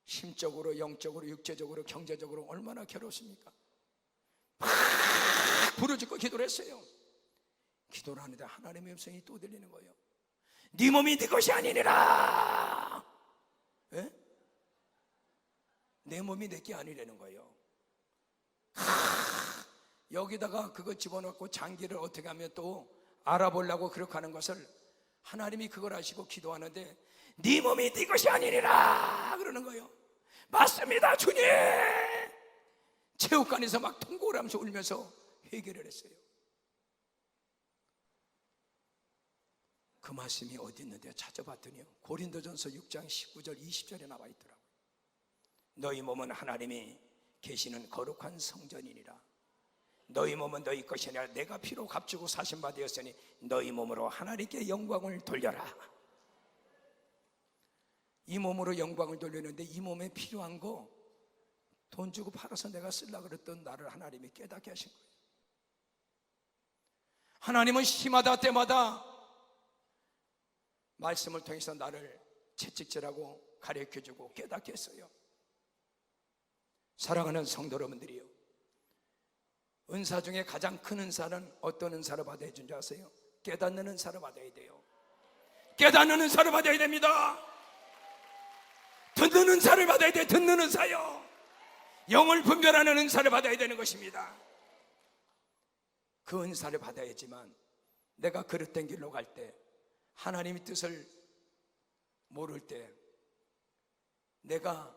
심적으로, 영적으로, 육체적으로, 경제적으로 얼마나 괴롭습니까? 막 부르짖고 기도를 했어요. 기도를 하는데 하나님의 음성이 또 들리는 거예요. 네 몸이 네 것이 아니니라. 에? 내 몸이 내 게 아니라는 거예요. 여기다가 그거 집어넣고 장기를 어떻게 하면 또 알아보려고 그렇게 하는 것을 하나님이 그걸 아시고 기도하는데 네 몸이 네 것이 아니니라 그러는 거예요. 맞습니다, 주님. 체육관에서 막 통곡을 하면서 울면서 회개를 했어요. 그 말씀이 어디 있는데 찾아봤더니요, 고린도전서 6장 19절 20절에 나와 있더라고요. 너희 몸은 하나님이 계시는 거룩한 성전이니라. 너희 몸은 너희 것이 아니라 내가 피로 값주고 사신 바 되었으니 너희 몸으로 하나님께 영광을 돌려라. 이 몸으로 영광을 돌리는데 이 몸에 필요한 거 돈 주고 팔아서 내가 쓰려고 그랬던 나를 하나님이 깨닫게 하신 거예요. 하나님은 시마다 때마다 말씀을 통해서 나를 채찍질하고 가르쳐주고 깨닫게 했어요. 사랑하는 성도 여러분들이요, 은사 중에 가장 큰 은사는 어떤 은사를 받아야 되는 줄 아세요? 깨닫는 은사를 받아야 돼요. 깨닫는 은사를 받아야 됩니다. 듣는 은사를 받아야 돼. 듣는 은사요. 영을 분별하는 은사를 받아야 되는 것입니다. 그 은사를 받아야지만 내가 그릇된 길로 갈 때, 하나님의 뜻을 모를 때, 내가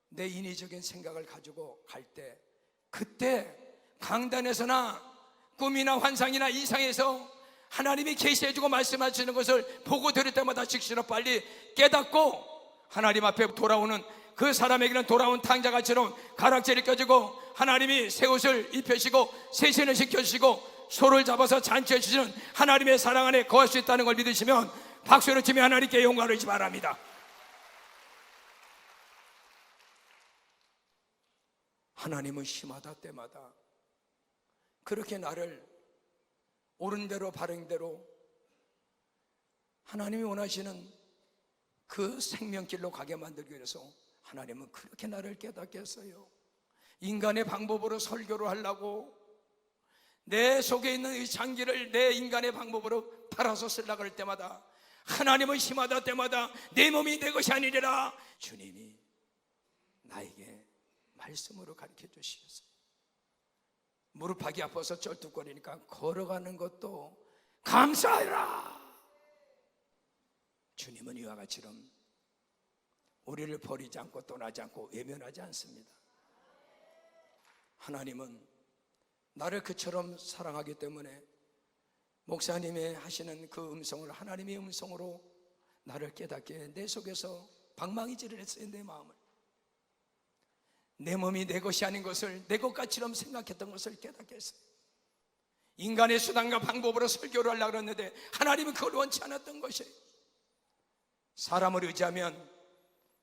내 인위적인 생각을 가지고 갈 때, 그때 강단에서나 꿈이나 환상이나 이상에서 하나님이 계시해주고 말씀하시는 것을 보고 들을 때마다 즉시로 빨리 깨닫고 하나님 앞에 돌아오는 그 사람에게는 돌아온 탕자같이로 가락지를 껴주고 하나님이 새 옷을 입혀주시고 새 신을 시켜주시고 소를 잡아서 잔치해 주시는 하나님의 사랑 안에 거할 수 있다는 걸 믿으시면 박수를 치며 하나님께 영광을 드리시 바랍니다. 하나님은 시마다 때마다 그렇게 나를 옳은 대로 바른 대로 하나님이 원하시는 그 생명길로 가게 만들기 위해서 하나님은 그렇게 나를 깨닫게 했어요. 인간의 방법으로 설교를 하려고 내 속에 있는 이 장기를 내 인간의 방법으로 팔아서 쓰려고 할 때마다 하나님은 시마다 때마다 내 몸이 내 것이 아니라 주님이 나에게 말씀으로 가르쳐 주시겠어요. 무릎하기 아파서 쩔뚝거리니까 걸어가는 것도 감사해라. 주님은 이와 같이럼 우리를 버리지 않고 떠나지 않고 외면하지 않습니다. 하나님은 나를 그처럼 사랑하기 때문에 목사님의 하시는 그 음성을 하나님의 음성으로 나를 깨닫게 내 속에서 방망이질을 했어요. 내 마음을, 내 몸이 내 것이 아닌 것을 내 것같이처럼 생각했던 것을 깨닫게 했어요. 인간의 수단과 방법으로 설교를 하려고 그랬는데 하나님은 그걸 원치 않았던 것이에요. 사람을 의지하면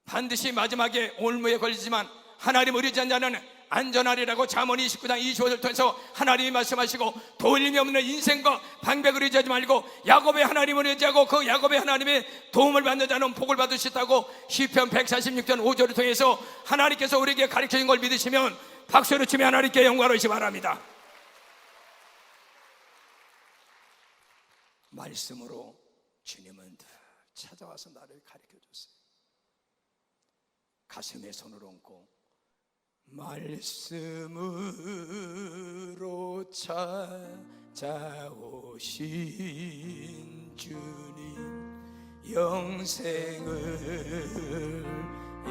반드시 마지막에 올무에 걸리지만 하나님을 의지한 자는 안전하리라고 잠언 29장 25절을 통해서 하나님이 말씀하시고 도움이 없는 인생과 방백을 의지하지 말고 야곱의 하나님을 의지하고 그 야곱의 하나님의 도움을 받는 자는 복을 받을 수 있다고 시편 146편 5절을 통해서 하나님께서 우리에게 가르쳐준 걸 믿으시면 박수를 치며 하나님께 영광을 주시기 바랍니다. 말씀으로 주님은 찾아와서 나를 가르쳐줬어요. 가슴에 손을 얹고 말씀으로 찾아오신 주님 영생을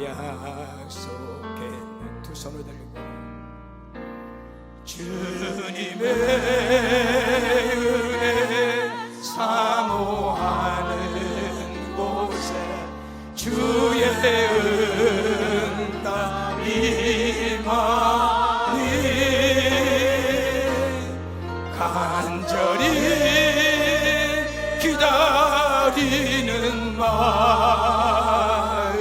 약속했는 두 손을 들고 주님의 은혜 사모하는 곳에 주의 응답 임하니 간절히 기다리는 마음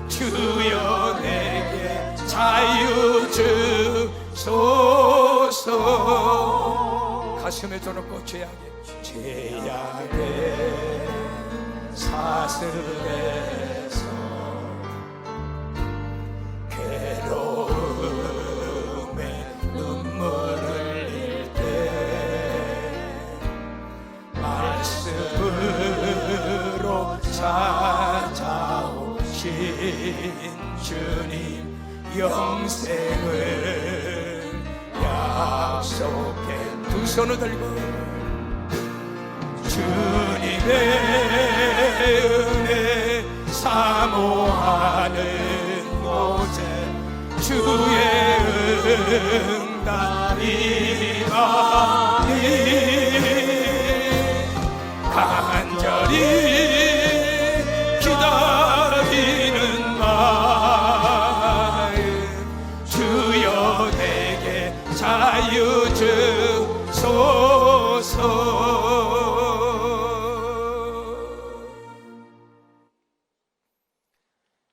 주여 내게 자유 주소서. 가슴에 들었고 죄악의 사슬에서 괴로움에 눈물을 흘릴 때 말씀으로 찾아오신 주님 영생을 약속해 두 손을 들고 주님의 은혜 사모하는 곳에 주의 응답이 임하니 간절히 기다리는 마음 주여 내게 자유 주소서.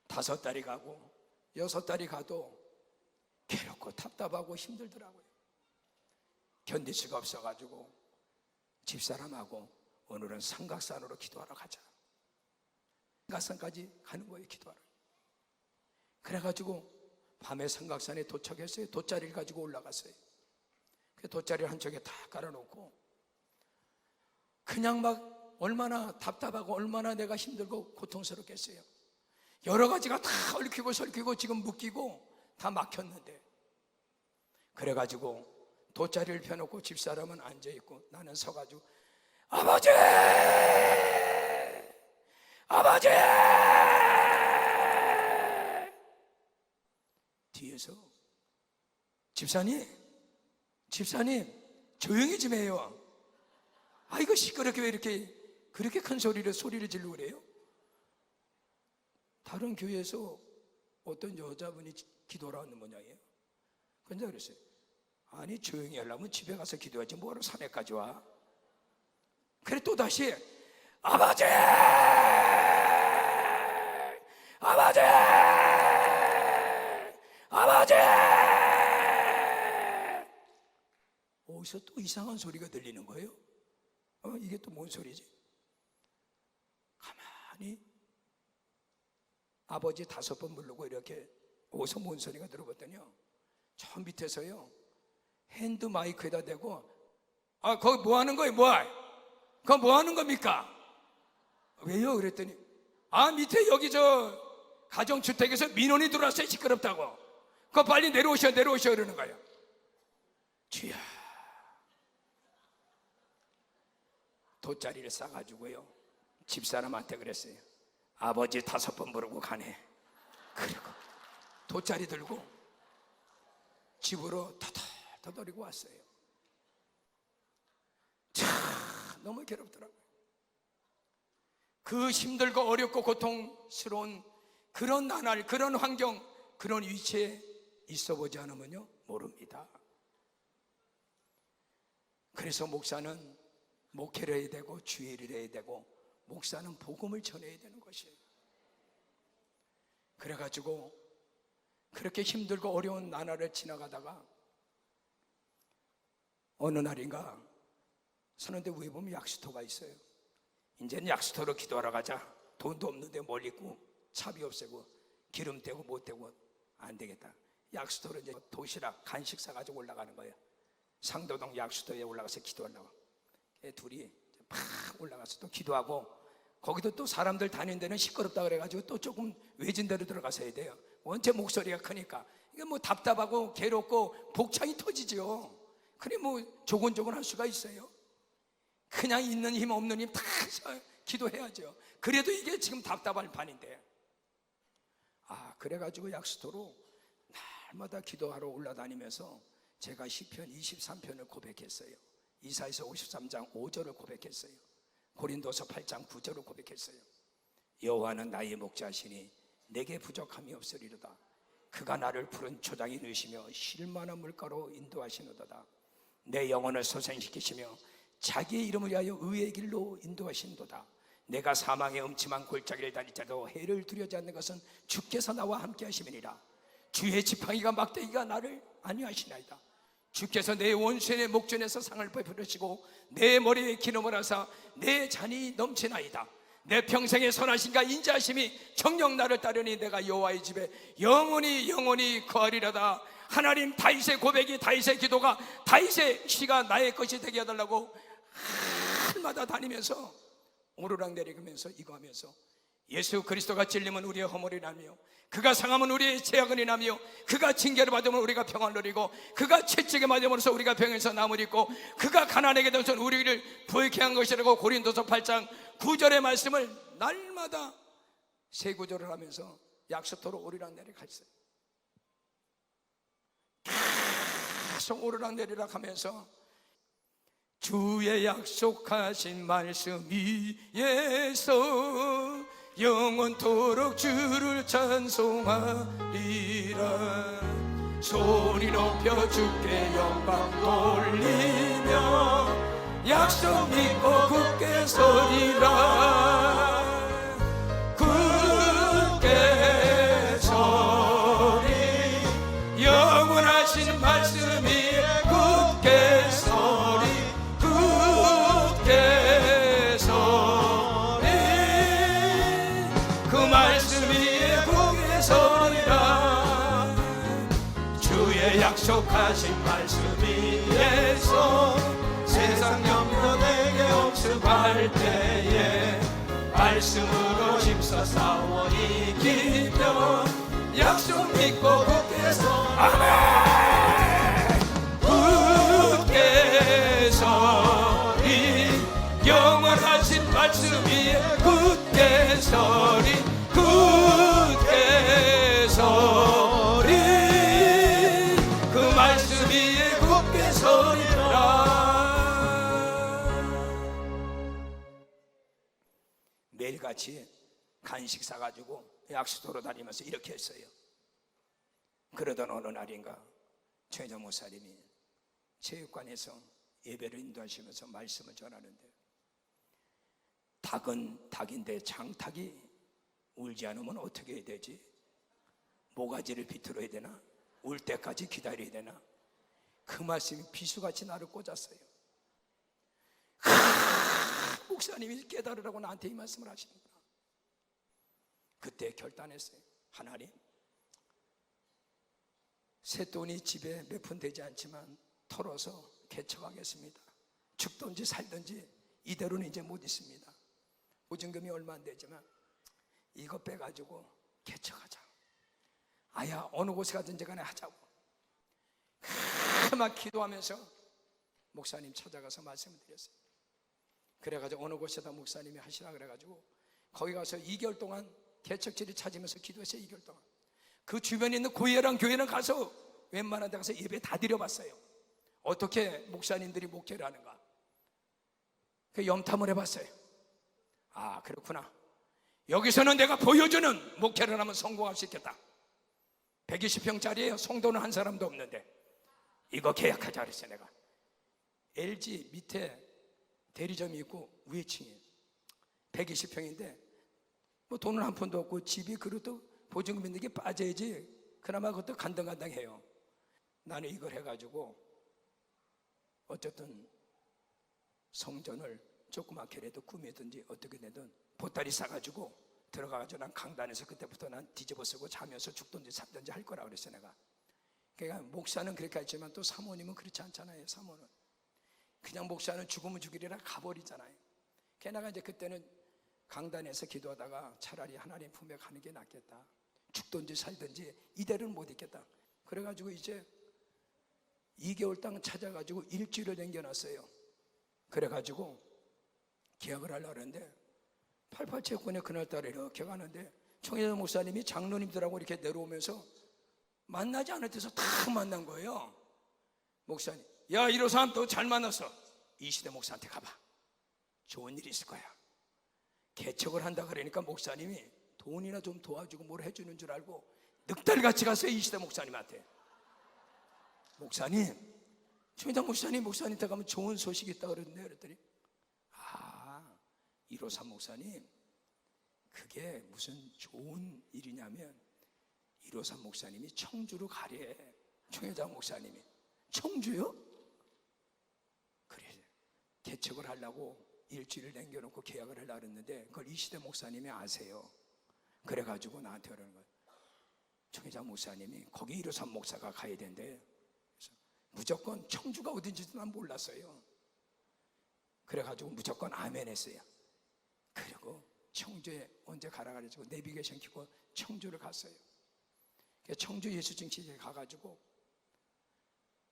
다섯 달이 가고 여섯 달이 가도 괴롭고 답답하고 힘들더라고요. 견딜 수가 없어가지고 집사람하고 오늘은 삼각산으로 기도하러 가자. 삼각산까지 가는 거예요. 기도하러. 그래가지고 밤에 삼각산에 도착했어요. 돗자리를 가지고 올라갔어요. 그 돗자리를 한쪽에 다 깔아놓고 그냥 막 얼마나 답답하고 얼마나 내가 힘들고 고통스럽겠어요. 여러 가지가 다 얽히고 설키고 지금 묶이고 다 막혔는데 그래가지고 돗자리를 펴놓고 집사람은 앉아있고 나는 서가지고 아버지! 아버지! 뒤에서 집사님 조용히 좀 해요. 아 이거 시끄럽게 왜 이렇게 그렇게 큰 소리를 지르고 그래요? 다른 교회에서 어떤 여자분이 기도하러 왔는 모양이에요. 근데 그랬어요. 아니 조용히 하려면 집에 가서 기도하지 뭐하러 산에까지 와? 그래 또다시 아버지! 아버지! 아버지! 어디서 또 이상한 소리가 들리는 거예요. 이게 또 뭔 소리지? 가만히 아버지 5번 부르고 이렇게 어디서 뭔 소리가 들어봤더니요 저 밑에서요 핸드 마이크에다 대고 거기 뭐 하는 거예요? 그거 뭐 하는 겁니까? 왜요? 그랬더니 밑에 여기 저 가정주택에서 민원이 들어왔어요. 시끄럽다고. 그거 빨리 내려오셔 그러는 거예요. 주야 돗자리를 싸가지고요 집사람한테 그랬어요. 아버지 5번 부르고 가네. 그리고 돗자리 들고 집으로 터덜터덜이고 왔어요. 참 너무 괴롭더라고요. 그 힘들고 어렵고 고통스러운 그런 나날, 그런 환경, 그런 위치에 있어 보지 않으면요 모릅니다. 그래서 목사는 목회를 해야 되고 주일을 해야 되고 목사는 복음을 전해야 되는 것이에요. 그래가지고 그렇게 힘들고 어려운 나날을 지나가다가 어느 날인가 서는데 위에 보면 약수터가 있어요. 이제는 약수터로 기도하러 가자. 돈도 없는데 뭘 입고 차비 없애고 기름 떼고 못 떼고 안 되겠다. 약수터로 이제 도시락 간식 사가지고 올라가는 거예요. 상도동 약수터에 올라가서 기도하려고. 둘이 팍 올라가서 또 기도하고, 거기도 또 사람들 다니는 데는 시끄럽다 그래가지고 또 조금 외진 데로 들어가서 해야 돼요. 원체 목소리가 크니까 이게 뭐 답답하고 괴롭고 복창이 터지죠. 그래 뭐 조곤조곤 할 수가 있어요? 그냥 있는 힘 없는 힘 다 기도해야죠. 그래도 이게 지금 답답할 판인데, 그래가지고 약수터로 날마다 기도하러 올라다니면서 제가 시편 23편을 고백했어요. 이사야서 53장 5절을 고백했어요. 고린도서 8장 9절을 고백했어요. 여호와는 나의 목자시니 내게 부족함이 없으리로다. 그가 나를 푸른 초장에 넣으시며 쉴만한 물가로 인도하시노도다. 내 영혼을 소생시키시며 자기의 이름을 위하여 의의 길로 인도하신도다. 내가 사망의 음침한 골짜기를 다닐지라도 해를 두려지 않는 것은 주께서 나와 함께 하심이니라. 주의 지팡이가 막대기가 나를 안위하시나이다. 주께서 내 원수의 내 목전에서 상을 베푸시고 내 머리에 기름을 하사 내 잔이 넘치나이다. 내 평생의 선하심과 인자하심이 정녕 나를 따르니 내가 여호와의 집에 영원히 거하리라다. 하나님, 다윗의 고백이, 다윗의 기도가, 다윗의 시가 나의 것이 되게 해달라고 날마다 다니면서 오르락내리면서 이거 하면서, 예수 그리스도가 찔리면 우리의 허물이 나며, 그가 상하면 우리의 죄악은 나며, 그가 징계를 받으면 우리가 평안을 누리고, 그가 채찍에 맞음으로써 우리가 병에서 남을 입고, 그가 가난하게 되어서 우리를 부유케 한 것이라고 고린도서 8장 9절의 말씀을 날마다 세 구절을 하면서 약수터로 오르락내리락 했어요. 계속 오르락내리락 하면서 주의 약속하신 말씀 위에서 영원토록 주를 찬송하리라. 소리 높여 주께 영광 돌리며 약속 믿고 굳게 서리라. 굳게 서리, 영원하신 말씀 위에 굳게 서리. 굳게 서리, 그 말씀 위에 굳게 서리라. 주의 약속하신 말씀 위에서 세상 염려 내게 없음할 때에 말씀으로 힘써 싸워 이기며 약속 믿고 굳게 서리. 아멘. 굳게 서리, 영원하신 말씀 위에 굳게 서리. 굳게 서리, 그 말씀 위에 굳게 서리라. 매일같이 간식 사가지고 약수터로 다니면서 이렇게 했어요. 그러던 어느 날인가 최정 목사님이 체육관에서 예배를 인도하시면서 말씀을 전하는데, 닭은 닭인데 장닭이 울지 않으면 어떻게 해야 되지? 모가지를 비틀어야 되나? 울 때까지 기다려야 되나? 그 말씀이 비수같이 나를 꽂았어요. 목사님이 깨달으라고 나한테 이 말씀을 하시는구나. 그때 결단했어요. 하나님, 새돈이 집에 몇 푼 되지 않지만 털어서 개척하겠습니다. 죽든지 살든지 이대로는 이제 못 있습니다. 보증금이 얼마 안 되지만 이거 빼가지고 개척하자. 어느 곳에 가든지 간에 하자고 막 기도하면서 목사님 찾아가서 말씀을 드렸어요. 그래가지고 어느 곳에다 목사님이 하시라 그래가지고 거기 가서 2개월 동안 개척지를 찾으면서 기도했어요. 2개월 동안 그 주변에 있는 고예랑 교회는 가서 웬만한 데 가서 예배 다 드려봤어요. 어떻게 목사님들이 목회를 하는가. 그 염탐을 해봤어요. 아, 그렇구나. 여기서는 내가 보여주는 목회를 하면 성공할 수 있겠다. 120평짜리예요. 성도는 한 사람도 없는데 이거 계약하자 그랬어요. 내가 LG 밑에 대리점이 있고 위에 층이에요. 120평인데 뭐 돈은 한 푼도 없고 집이 그래도 보증금 있는 게 빠져야지 그나마 그것도 간당간당해요. 나는 이걸 해가지고 어쨌든 성전을 조그맣게라도 꾸미든지 어떻게 되든 보따리 싸가지고 들어가가지고 난 강단에서 그때부터 난 뒤집어 쓰고 자면서 죽든지 살든지 할 거라 그랬어 내가. 그러니까 목사는 그렇게 했지만 또 사모님은 그렇지 않잖아요. 사모는 그냥 목사는 죽으면 죽이리라 가버리잖아요. 게다가 이제 그때는 강단에서 기도하다가 차라리 하나님 품에 가는 게 낫겠다. 죽든지 살든지 이대로는 못 있겠다. 그래가지고 이제 2개월 땅 찾아가지고 일주일을 남겨놨어요. 그래가지고 계약을 하려고 했는데 88채권에 그날따라 이렇게 가는데 청해전 목사님이 장로님들하고 이렇게 내려오면서 만나지 않을 데서 다 만난 거예요. 목사님, 야, 이런 사람 또 잘 만났어. 이시대 목사한테 가봐. 좋은 일이 있을 거야. 개척을 한다 그러니까 목사님이 돈이나 좀 도와주고 뭘 해주는 줄 알고 늑달같이 갔어요. 이시대 목사님한테. 목사님, 청해전 목사님한테 가면 좋은 소식이 있다고 그러는데 그랬더니 153 목사님, 그게 무슨 좋은 일이냐면 153 목사님이 청주로 가래. 청해장 목사님이 청주요? 그래, 개척을 하려고 일주일을 남겨놓고 계약을 하려고 했는데 그걸 이시대 목사님이 아세요. 그래가지고 나한테 그러는 거예요. 청해장 목사님이 거기 153 목사가 가야 된대. 그래서 무조건 청주가 어딘지도 난 몰랐어요. 그래가지고 무조건 아멘 했어요. 그리고 청주에 언제 가라 그래가지고 내비게이션 켜고 청주를 갔어요. 청주 예수증시에 가가지고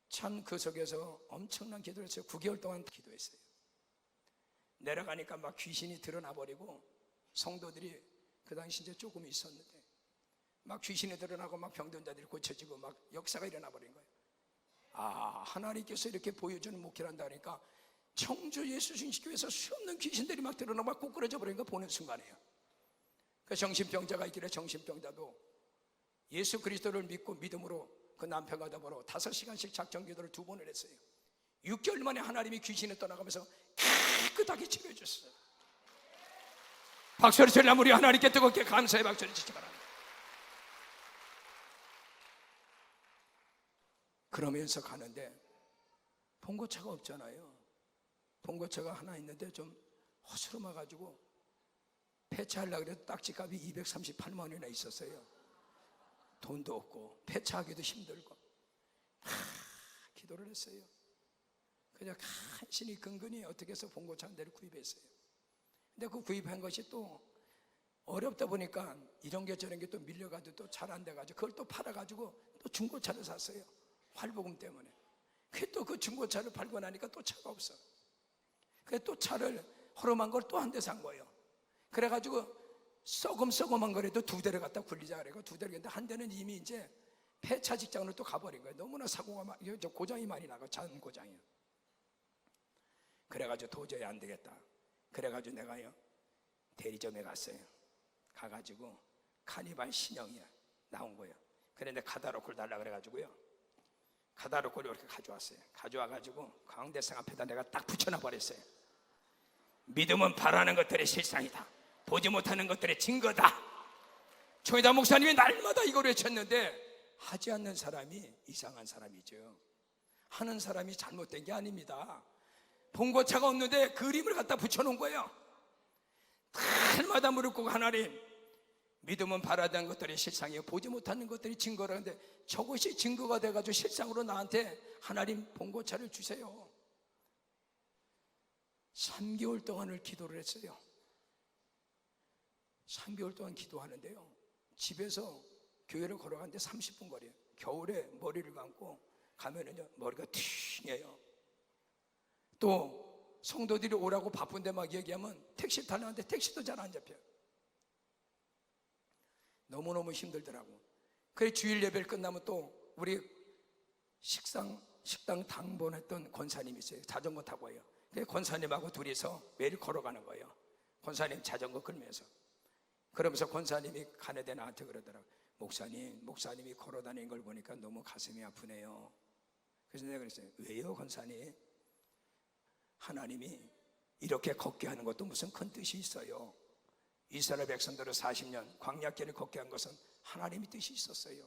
참 그 속에서 엄청난 기도를 했어요. 9개월 동안 기도했어요. 내려가니까 막 귀신이 드러나 버리고 성도들이 그 당시 이제 조금 있었는데 막 귀신이 드러나고 막 병든 자들이 고쳐지고 막 역사가 일어나 버린 거예요. 아, 하나님께서 이렇게 보여주는 목회를 한다니까 청주 예수증시교회에서 수없는 귀신들이 막 드러나 막 꼬꾸라져 버린 거 보는 순간이에요. 그 정신병자가 있길래 정신병자도 예수 그리스도를 믿고 믿음으로 그 남편과 더불어 5시간씩 작정기도를 2번을 했어요. 6개월 만에 하나님이 귀신을 떠나가면서 깨끗하게 치료해 줬어요. 박수를 치려면 우리 하나님께 뜨겁게 감사의 박수를 치지 바랍니다. 그러면서 가는데 봉고차가 없잖아요. 봉고차가 하나 있는데 좀 허스름해가지고 폐차하려고 해도 딱지값이 238만 원이나 있었어요. 돈도 없고 폐차하기도 힘들고 기도를 했어요. 그냥 간신히 근근히 어떻게 해서 봉고차 한 대를 구입했어요. 근데 그 구입한 것이 또 어렵다 보니까 이런 게 저런 게 또 밀려가지고 또 잘 안 돼가지고 그걸 또 팔아가지고 또 중고차를 샀어요. 활보금 때문에. 그게 또 그 중고차를 팔고 나니까 또 차가 없어. 그래서 또 차를 허름한 걸 또 한 대 산 거예요. 그래가지고 썩음한 거라도 2대를 갖다 굴리자 그래고 2대를 했는데 한 대는 이미 이제 폐차 직장으로 또 가버린 거예요. 너무나 사고가 고장이 많이 나고 잔 고장이요. 그래가지고 도저히 안 되겠다. 그래가지고 내가요 대리점에 갔어요. 가가지고 카니발 신형이야 나온 거예요. 그런데 카다로콜 달라 그래가지고요 카다로콜을 이렇게 가져왔어요. 가져와가지고 광대상 앞에다 내가 딱 붙여놔 버렸어요. 믿음은 바라는 것들의 실상이다. 보지 못하는 것들의 증거다. 청해장 목사님이 날마다 이걸 외쳤는데 하지 않는 사람이 이상한 사람이죠. 하는 사람이 잘못된 게 아닙니다. 봉고차가 없는데 그림을 갖다 붙여놓은 거예요. 날마다 무릎 꿇고 하나님, 믿음은 바라던 것들이 실상이에요. 보지 못하는 것들이 증거라는데 저것이 증거가 돼가지고 실상으로 나한테 하나님 봉고차를 주세요. 3개월 동안을 기도를 했어요. 3개월 동안 기도하는데요 집에서 교회를 걸어가는데 30분 거리에요. 겨울에 머리를 감고 가면은요 머리가 튀해요. 또 성도들이 오라고 바쁜데 막 얘기하면 택시 타려는데 택시도 잘 안 잡혀요. 너무너무 힘들더라고. 그래 주일 예배를 끝나면 또 우리 식당 당번했던 권사님이 있어요. 자전거 타고 와요. 그래서 권사님하고 둘이서 매일 걸어가는 거예요. 권사님 자전거 끌면서. 그러면서 권사님이 가는 데 나한테 그러더라고요. 목사님이 걸어다니는 걸 보니까 너무 가슴이 아프네요. 그래서 내가 그랬어요. 왜요 권사님? 하나님이 이렇게 걷게 하는 것도 무슨 큰 뜻이 있어요. 이스라엘 백성들을 40년 광야길을 걷게 한 것은 하나님의 뜻이 있었어요.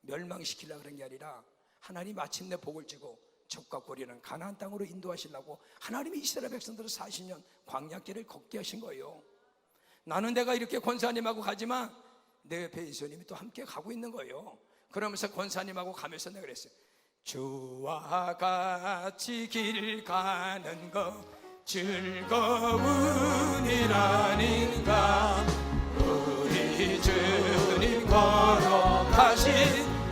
멸망시키려고 그런 게 아니라 하나님 마침내 복을 주고 적과 꿀이라는 가나안 땅으로 인도하시려고 하나님이 이스라엘 백성들을 40년 광야길을 걷게 하신 거예요. 나는 내가 이렇게 권사님하고 가지만 내 옆에 예수님이 또 함께 가고 있는 거예요. 그러면서 권사님하고 가면서 내가 그랬어요. 주와 같이 길 가는 거 즐거운 일 아닌가. 우리 주님 걸어가신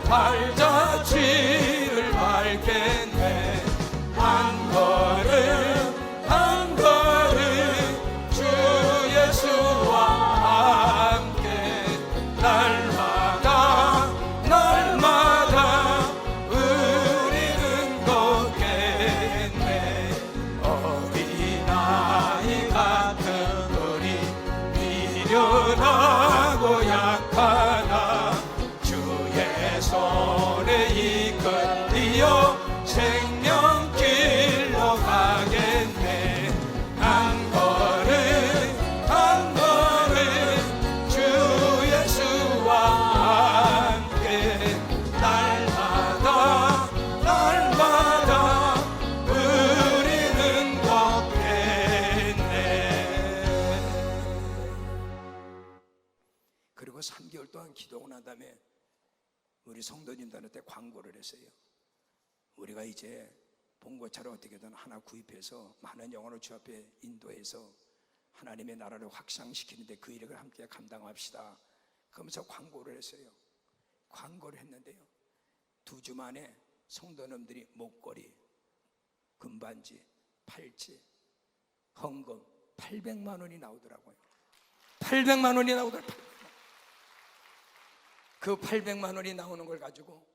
발자취를 밟겠네. 한 걸음 한 걸음 주 예수와 함께 날마다 우리는 걷겠네. 어린아이 같은 우리 미련하고 약하나 주의 손에 이끌리어 생명길로 가겠네. 한 걸음 한 걸음 주 예수와 함께 날마다 우리는 걷겠네. 그리고 3개월 동안 기도하고 난 다음에 우리 성도님들한테 광고를 했어요. 우리가 이제 본고차를 어떻게든 하나 구입해서 많은 영혼을 주 앞에 인도해서 하나님의 나라를 확장시키는데 그 일을 함께 감당합시다. 그러면서 광고를 했어요. 광고를 했는데요, 2주 만에 성도님들이 목걸이, 금반지, 팔찌, 헌금 800만 원이 나오더라고요. 800만 원이 나오더라고요. 그 800만 원이 나오는 걸 가지고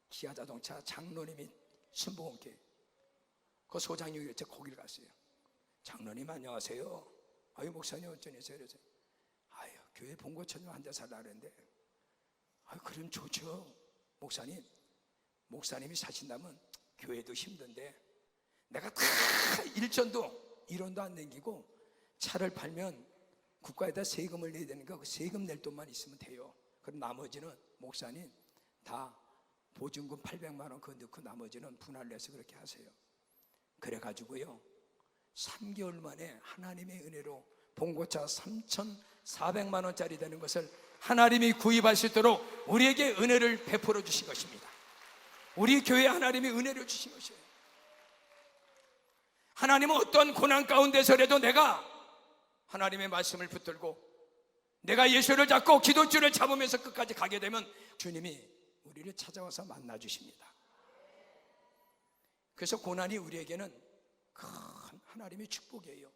기아자동차 장로님이 순복음교회 그 소장님이 거기를 갔어요. 장로님 안녕하세요. 아유 목사님 어쩌세요? 그래서 아유 교회 본고처럼 앉아 살라 그랬는데 아유 그럼 좋죠. 목사님이 사신다면 교회도 힘든데 내가 다 일전도 1원도 안 남기고 차를 팔면 국가에다 세금을 내야 되니까 그 세금 낼 돈만 있으면 돼요. 그럼 나머지는 목사님 다 보증금 800만 원 그거 넣고 나머지는 분할 내서 그렇게 하세요. 그래가지고요 3개월 만에 하나님의 은혜로 봉고차 3,400만 원짜리 되는 것을 하나님이 구입할 수 있도록 우리에게 은혜를 베풀어 주신 것입니다. 우리 교회에 하나님이 은혜를 주신 것이에요. 하나님은 어떤 고난 가운데서라도 내가 하나님의 말씀을 붙들고 내가 예수를 잡고 기도줄을 잡으면서 끝까지 가게 되면 주님이 우리를 찾아와서 만나 주십니다. 그래서 고난이 우리에게는 큰 하나님의 축복이에요.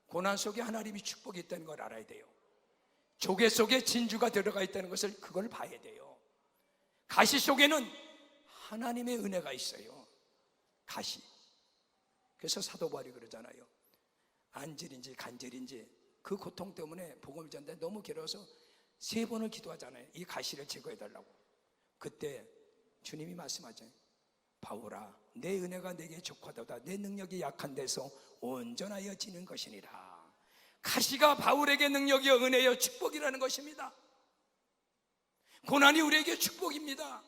고난 속에 하나님의 축복이 있다는 걸 알아야 돼요. 조개 속에 진주가 들어가 있다는 것을 그걸 봐야 돼요. 가시 속에는 하나님의 은혜가 있어요. 가시. 그래서 사도 바울이 그러잖아요. 안질인지 간질인지 그 고통 때문에 복음을 전하는데 너무 괴로워서 3번을 기도하잖아요. 이 가시를 제거해달라고. 그때 주님이 말씀하잖아요. 바울아 내 은혜가 내게 족하도다. 내 능력이 약한 데서 온전하여 지는 것이니라. 가시가 바울에게 능력이요 은혜요 축복이라는 것입니다. 고난이 우리에게 축복입니다.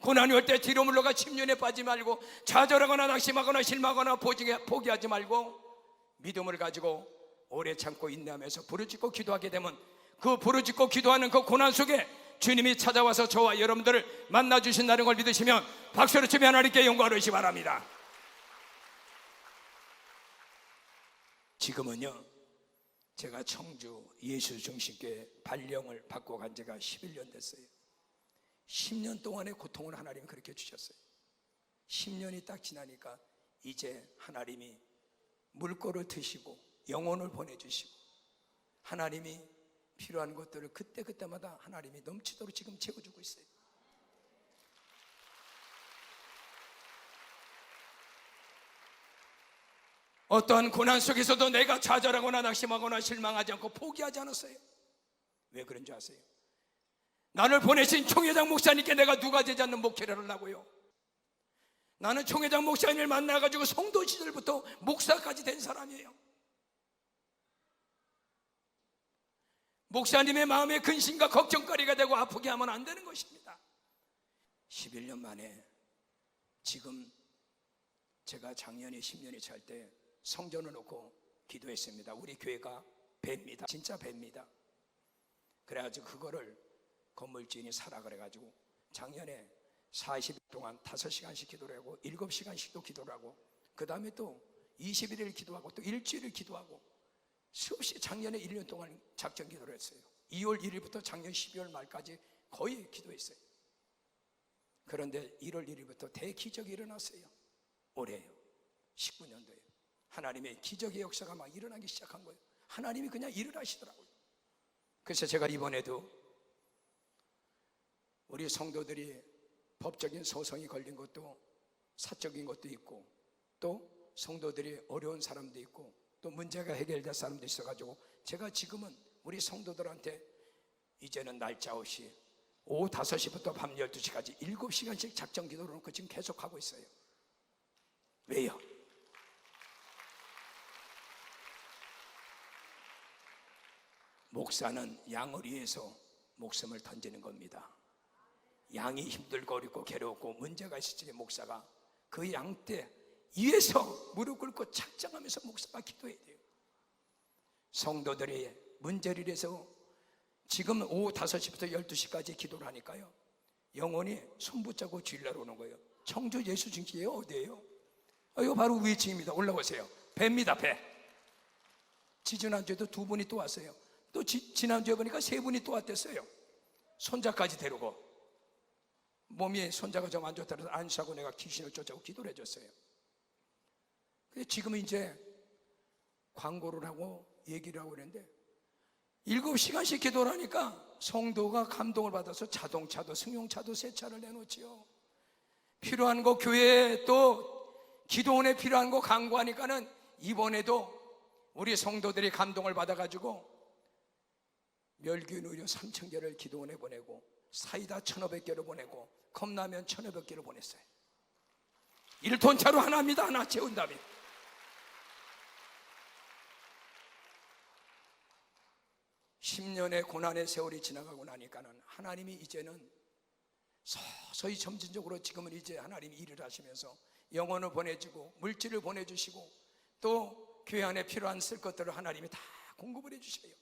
고난이 올 때 뒤로 물러가 침륜에 빠지지 말고 좌절하거나 낙심하거나 실망하거나 포기하지 말고 믿음을 가지고 오래 참고 인내하면서 부르짖고 기도하게 되면 그 부르짖고 기도하는 그 고난 속에 주님이 찾아와서 저와 여러분들을 만나주신다는 걸 믿으시면 박수를 치며 하나님께 영광을 얻으시기 바랍니다. 지금은요 제가 청주 예수중심교회 발령을 받고 간 지가 11년 됐어요. 10년 동안의 고통을 하나님이 그렇게 주셨어요. 10년이 딱 지나니까 이제 하나님이 물꼬를 트시고 영혼을 보내주시고 하나님이 필요한 것들을 그때그때마다 하나님이 넘치도록 지금 채워주고 있어요. 어떠한 고난 속에서도 내가 좌절하거나 낙심하거나 실망하지 않고 포기하지 않았어요. 왜 그런 줄 아세요? 나를 보내신 총회장 목사님께 내가 누가 되지 않는 목회를 하려고요? 나는 총회장 목사님을 만나가지고 성도 시절부터 목사까지 된 사람이에요. 목사님의 마음에 근심과 걱정거리가 되고 아프게 하면 안 되는 것입니다. 11년 만에 지금 제가 작년에 10년이 찰 때 성전을 놓고 기도했습니다. 우리 교회가 배입니다. 진짜 배입니다. 그래가지고 그거를 건물주인이 사라 그래가지고 작년에 40일 동안 5시간씩 기도를 하고 7시간씩도 기도를 하고 그 다음에 또 21일 기도하고 또 일주일을 기도하고 수없이 작년에 1년 동안 작전 기도를 했어요. 2월 1일부터 작년 12월 말까지 거의 기도했어요. 그런데 1월 1일부터 대기적이 일어났어요. 올해요. 19년도에 하나님의 기적의 역사가 막 일어나기 시작한 거예요. 하나님이 그냥 일을 하시더라고요. 그래서 제가 이번에도 우리 성도들이 법적인 소송이 걸린 것도 사적인 것도 있고 또 성도들이 어려운 사람도 있고 또 문제가 해결될 사람도 있어가지고 제가 지금은 우리 성도들한테 이제는 날짜 없이 오후 5시부터 밤 12시까지 7시간씩 작전 기도를 놓고 지금 계속하고 있어요. 왜요? 목사는 양을 위해서 목숨을 던지는 겁니다. 양이 힘들고 어렵고 괴롭고 문제가 있을 때 목사가 그 양떼 위에서 무릎 꿇고 작정하면서 목사가 기도해야 돼요. 성도들이 문제를 해서 지금 오후 5시부터 12시까지 기도를 하니까요 영혼이 손 붙잡고 주일날 오는 거예요. 청주 예수증기예요? 어디예요? 이거 바로 위층입니다. 올라오세요. 배입니다. 배. 지지난주에도 2분이 또 왔어요. 또 지난주에 보니까 3분이 또 왔댔어요. 손자까지 데리고. 몸이 손자가 좀 안 좋다고 안수하고 내가 귀신을 쫓아고 기도를 해줬어요. 근데 지금은 이제 광고를 하고 얘기를 하고 그랬는데 7시간씩 기도를 하니까 성도가 감동을 받아서 자동차도 승용차도 3차를 내놓지요. 필요한 거 교회에 또 기도원에 필요한 거 강구하니까는 이번에도 우리 성도들이 감동을 받아가지고 멸균 의료 3,000개를 기도원에 보내고 사이다 1,500개를 보내고 컵라면 1,500개를 보냈어요. 1톤차로 하나입니다. 하나 채운다면. (10년의) 고난의 세월이 지나가고 나니까는 하나님이 이제는 서서히 점진적으로 지금은 이제 하나님이 일을 하시면서 영혼을 보내주고 물질을 보내주시고 또 교회 안에 필요한 쓸 것들을 하나님이 다 공급을 해주셔요.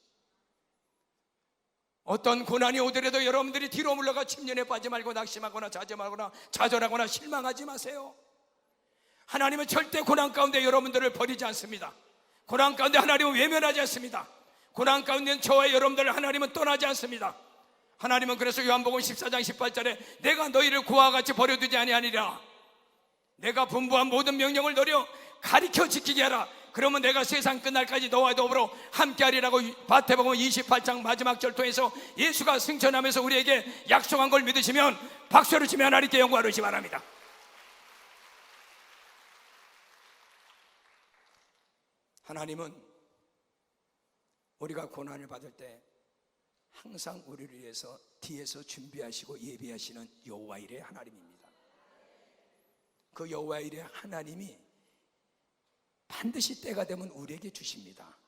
어떤 고난이 오더라도 여러분들이 뒤로 물러가 침륜에 빠지 말고 낙심하거나 자점하거나 좌절하거나 실망하지 마세요. 하나님은 절대 고난 가운데 여러분들을 버리지 않습니다. 고난 가운데 하나님은 외면하지 않습니다. 고난 가운데 저와 여러분들을 하나님은 떠나지 않습니다. 하나님은 그래서 요한복음 14장 18절에 내가 너희를 고아와 같이 버려두지 아니하니라. 내가 분부한 모든 명령을 너려 가르쳐 지키게 하라. 그러면 내가 세상 끝날까지 너와 더불어 함께하리라고 마태복음 28장 마지막 절통에서 예수가 승천하면서 우리에게 약속한 걸 믿으시면 박수를 치며 하나님께 영광을 주시기 바랍니다. 하나님은 우리가 고난을 받을 때 항상 우리를 위해서 뒤에서 준비하시고 예비하시는 여호와일의 하나님입니다. 그 여호와일의 하나님이 반드시 때가 되면 우리에게 주십니다.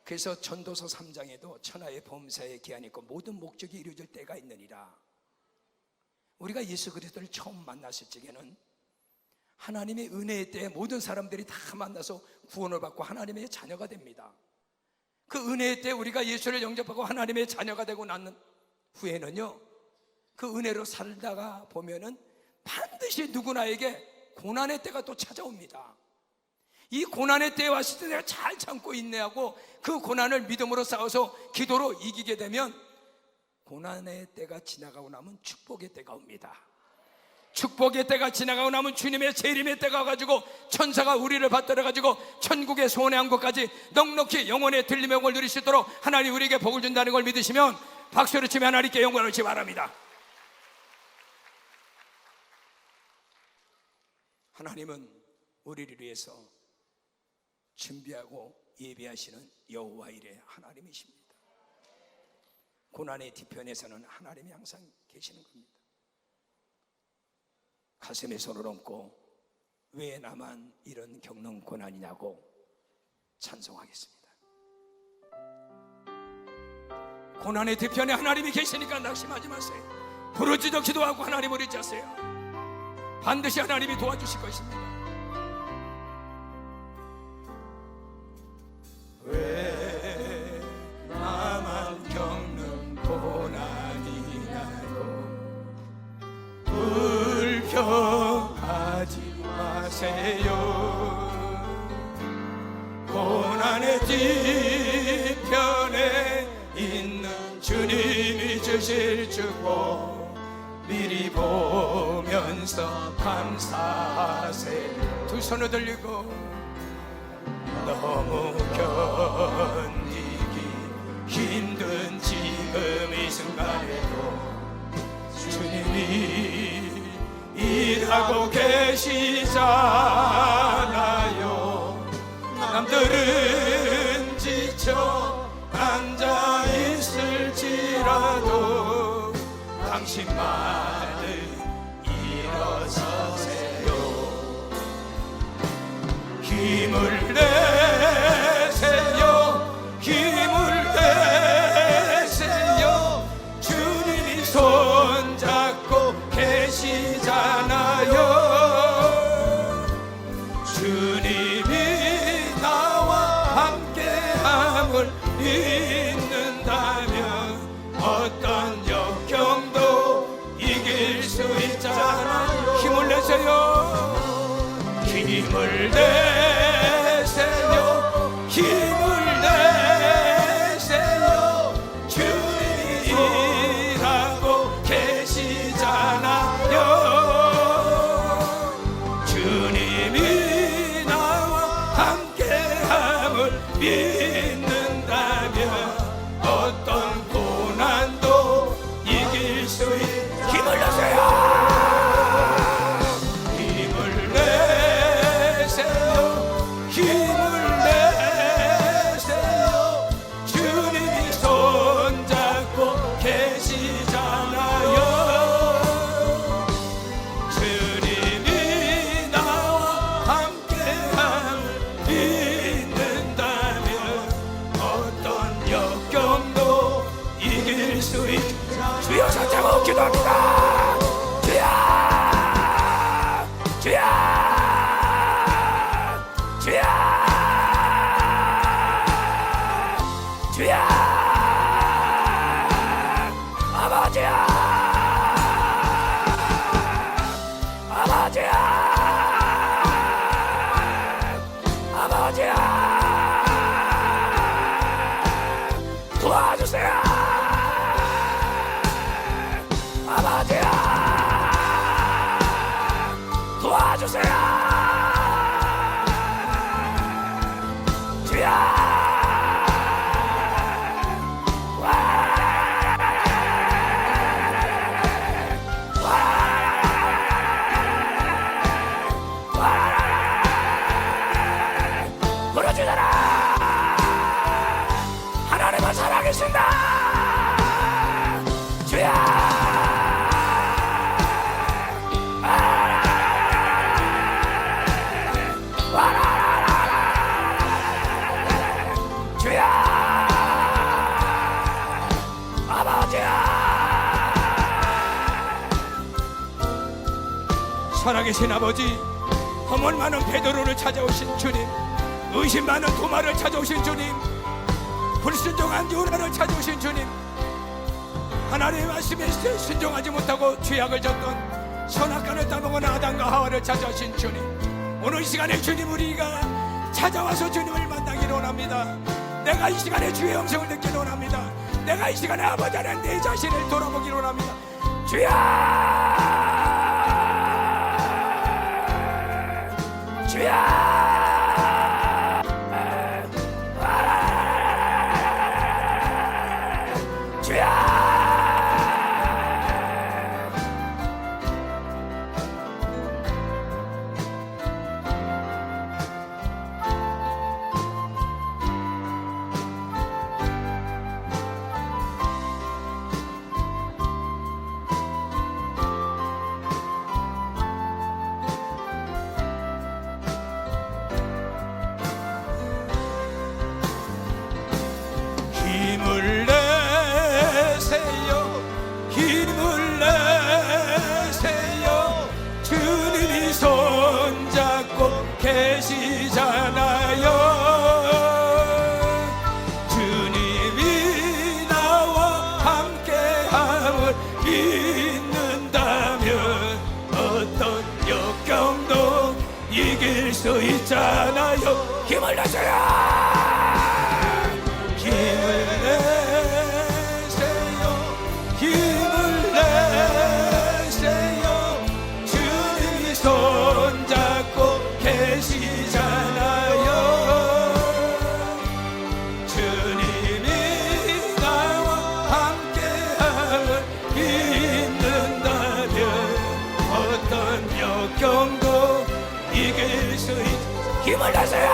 그래서 전도서 3장에도 천하의 범사에 기한이 있고 모든 목적이 이루어질 때가 있느니라. 우리가 예수 그리스도를 처음 만났을 적에는 하나님의 은혜의 때에 모든 사람들이 다 만나서 구원을 받고 하나님의 자녀가 됩니다. 그 은혜의 때 우리가 예수를 영접하고 하나님의 자녀가 되고 난 후에는요 그 은혜로 살다가 보면은 반드시 누구나에게 고난의 때가 또 찾아옵니다. 이 고난의 때에 왔을 때 내가 잘 참고 인내하고 그 고난을 믿음으로 싸워서 기도로 이기게 되면 고난의 때가 지나가고 나면 축복의 때가 옵니다. 축복의 때가 지나가고 나면 주님의 재림의 때가 와가지고 천사가 우리를 받들어가지고 천국의 소원의 한곳까지 넉넉히 영혼의 들림의 복을 누릴 수 있도록 하나님 우리에게 복을 준다는 걸 믿으시면 박수를 치며 하나님께 영광을 올리시 바랍니다. 하나님은 우리를 위해서 준비하고 예비하시는 여호와 일의 하나님이십니다. 고난의 뒤편에서는 하나님이 항상 계시는 겁니다. 가슴에 손을 얹고 왜 나만 이런 겪는 고난이냐고 찬송하겠습니다. 고난의 뒤편에 하나님이 계시니까 낙심하지 마세요. 부르짖어 기도하고 하나님을 의지하세요. 반드시 하나님이 도와주실 것입니다. 왜 나만 겪는 고난이냐고 불평하지 마세요. 고난의 뒤편에 있는 주님이 주실 축복 미리 보면서 감사하세요. 두 손을 들리고 너무 견디기 힘든 지금 이 순간에도 주님이 일하고 계시잖아요. 남들은 지쳐 앉아 있을지라도 당신만은 일어서세요. 힘을 내세요. 힘을 내세요. 주님이 손잡고 계시잖아요. 주님이 나와 함께함을 믿는다면 어떤 역경도 이길 수 있잖아요. 힘을 내세요. 힘을 내세요. 힘을 내세요. 주님이 일하고 계시잖아요. 주님이 나와 함께함을 믿는다면 어떤 고난도 이길 수 있다. 힘을 내세요. 주여 손잡고 기도합니다. 주여 주여 주여 주여 아버지야 아버지야 아버지야 도와주세요. 아버지야 도와주세요. 주여 부르짖어라. 하나님은 살아계신다. 주여 주여 아버지야. 살아계신 아버지, 허물 많은 베드로를 찾아오신 주님, 의심 많은 도마를 찾아오신 주님, 불순종한 요나를 찾아오신 주님, 하나님의 말씀에 순종하지 못하고 죄악을 졌던 선악과를 따먹은 아담과 하와를 찾아오신 주님, 오늘 이 시간에 주님 우리가 찾아와서 주님을 만나기를 원합니다. 내가 이 시간에 주의 음성을 듣기를 원합니다. 내가 이 시간에 아버지 안에 내 자신을 돌아보기를 원합니다. 주여 힘을 내세요, 힘을 내세요. 주님이 손잡고 계시잖아요. 주님이 나와 함께함을 믿는다면 어떤 역경도 이길 수 있잖아요. 힘을 내세요, 힘을 내세요, 힘을 내세요. 주님이 손잡고 계시잖아요. 주님이 나와 함께함을 믿는다면 어떤 역경도 이길 수 있. 힘을 내세요,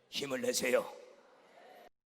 힘을 내세요.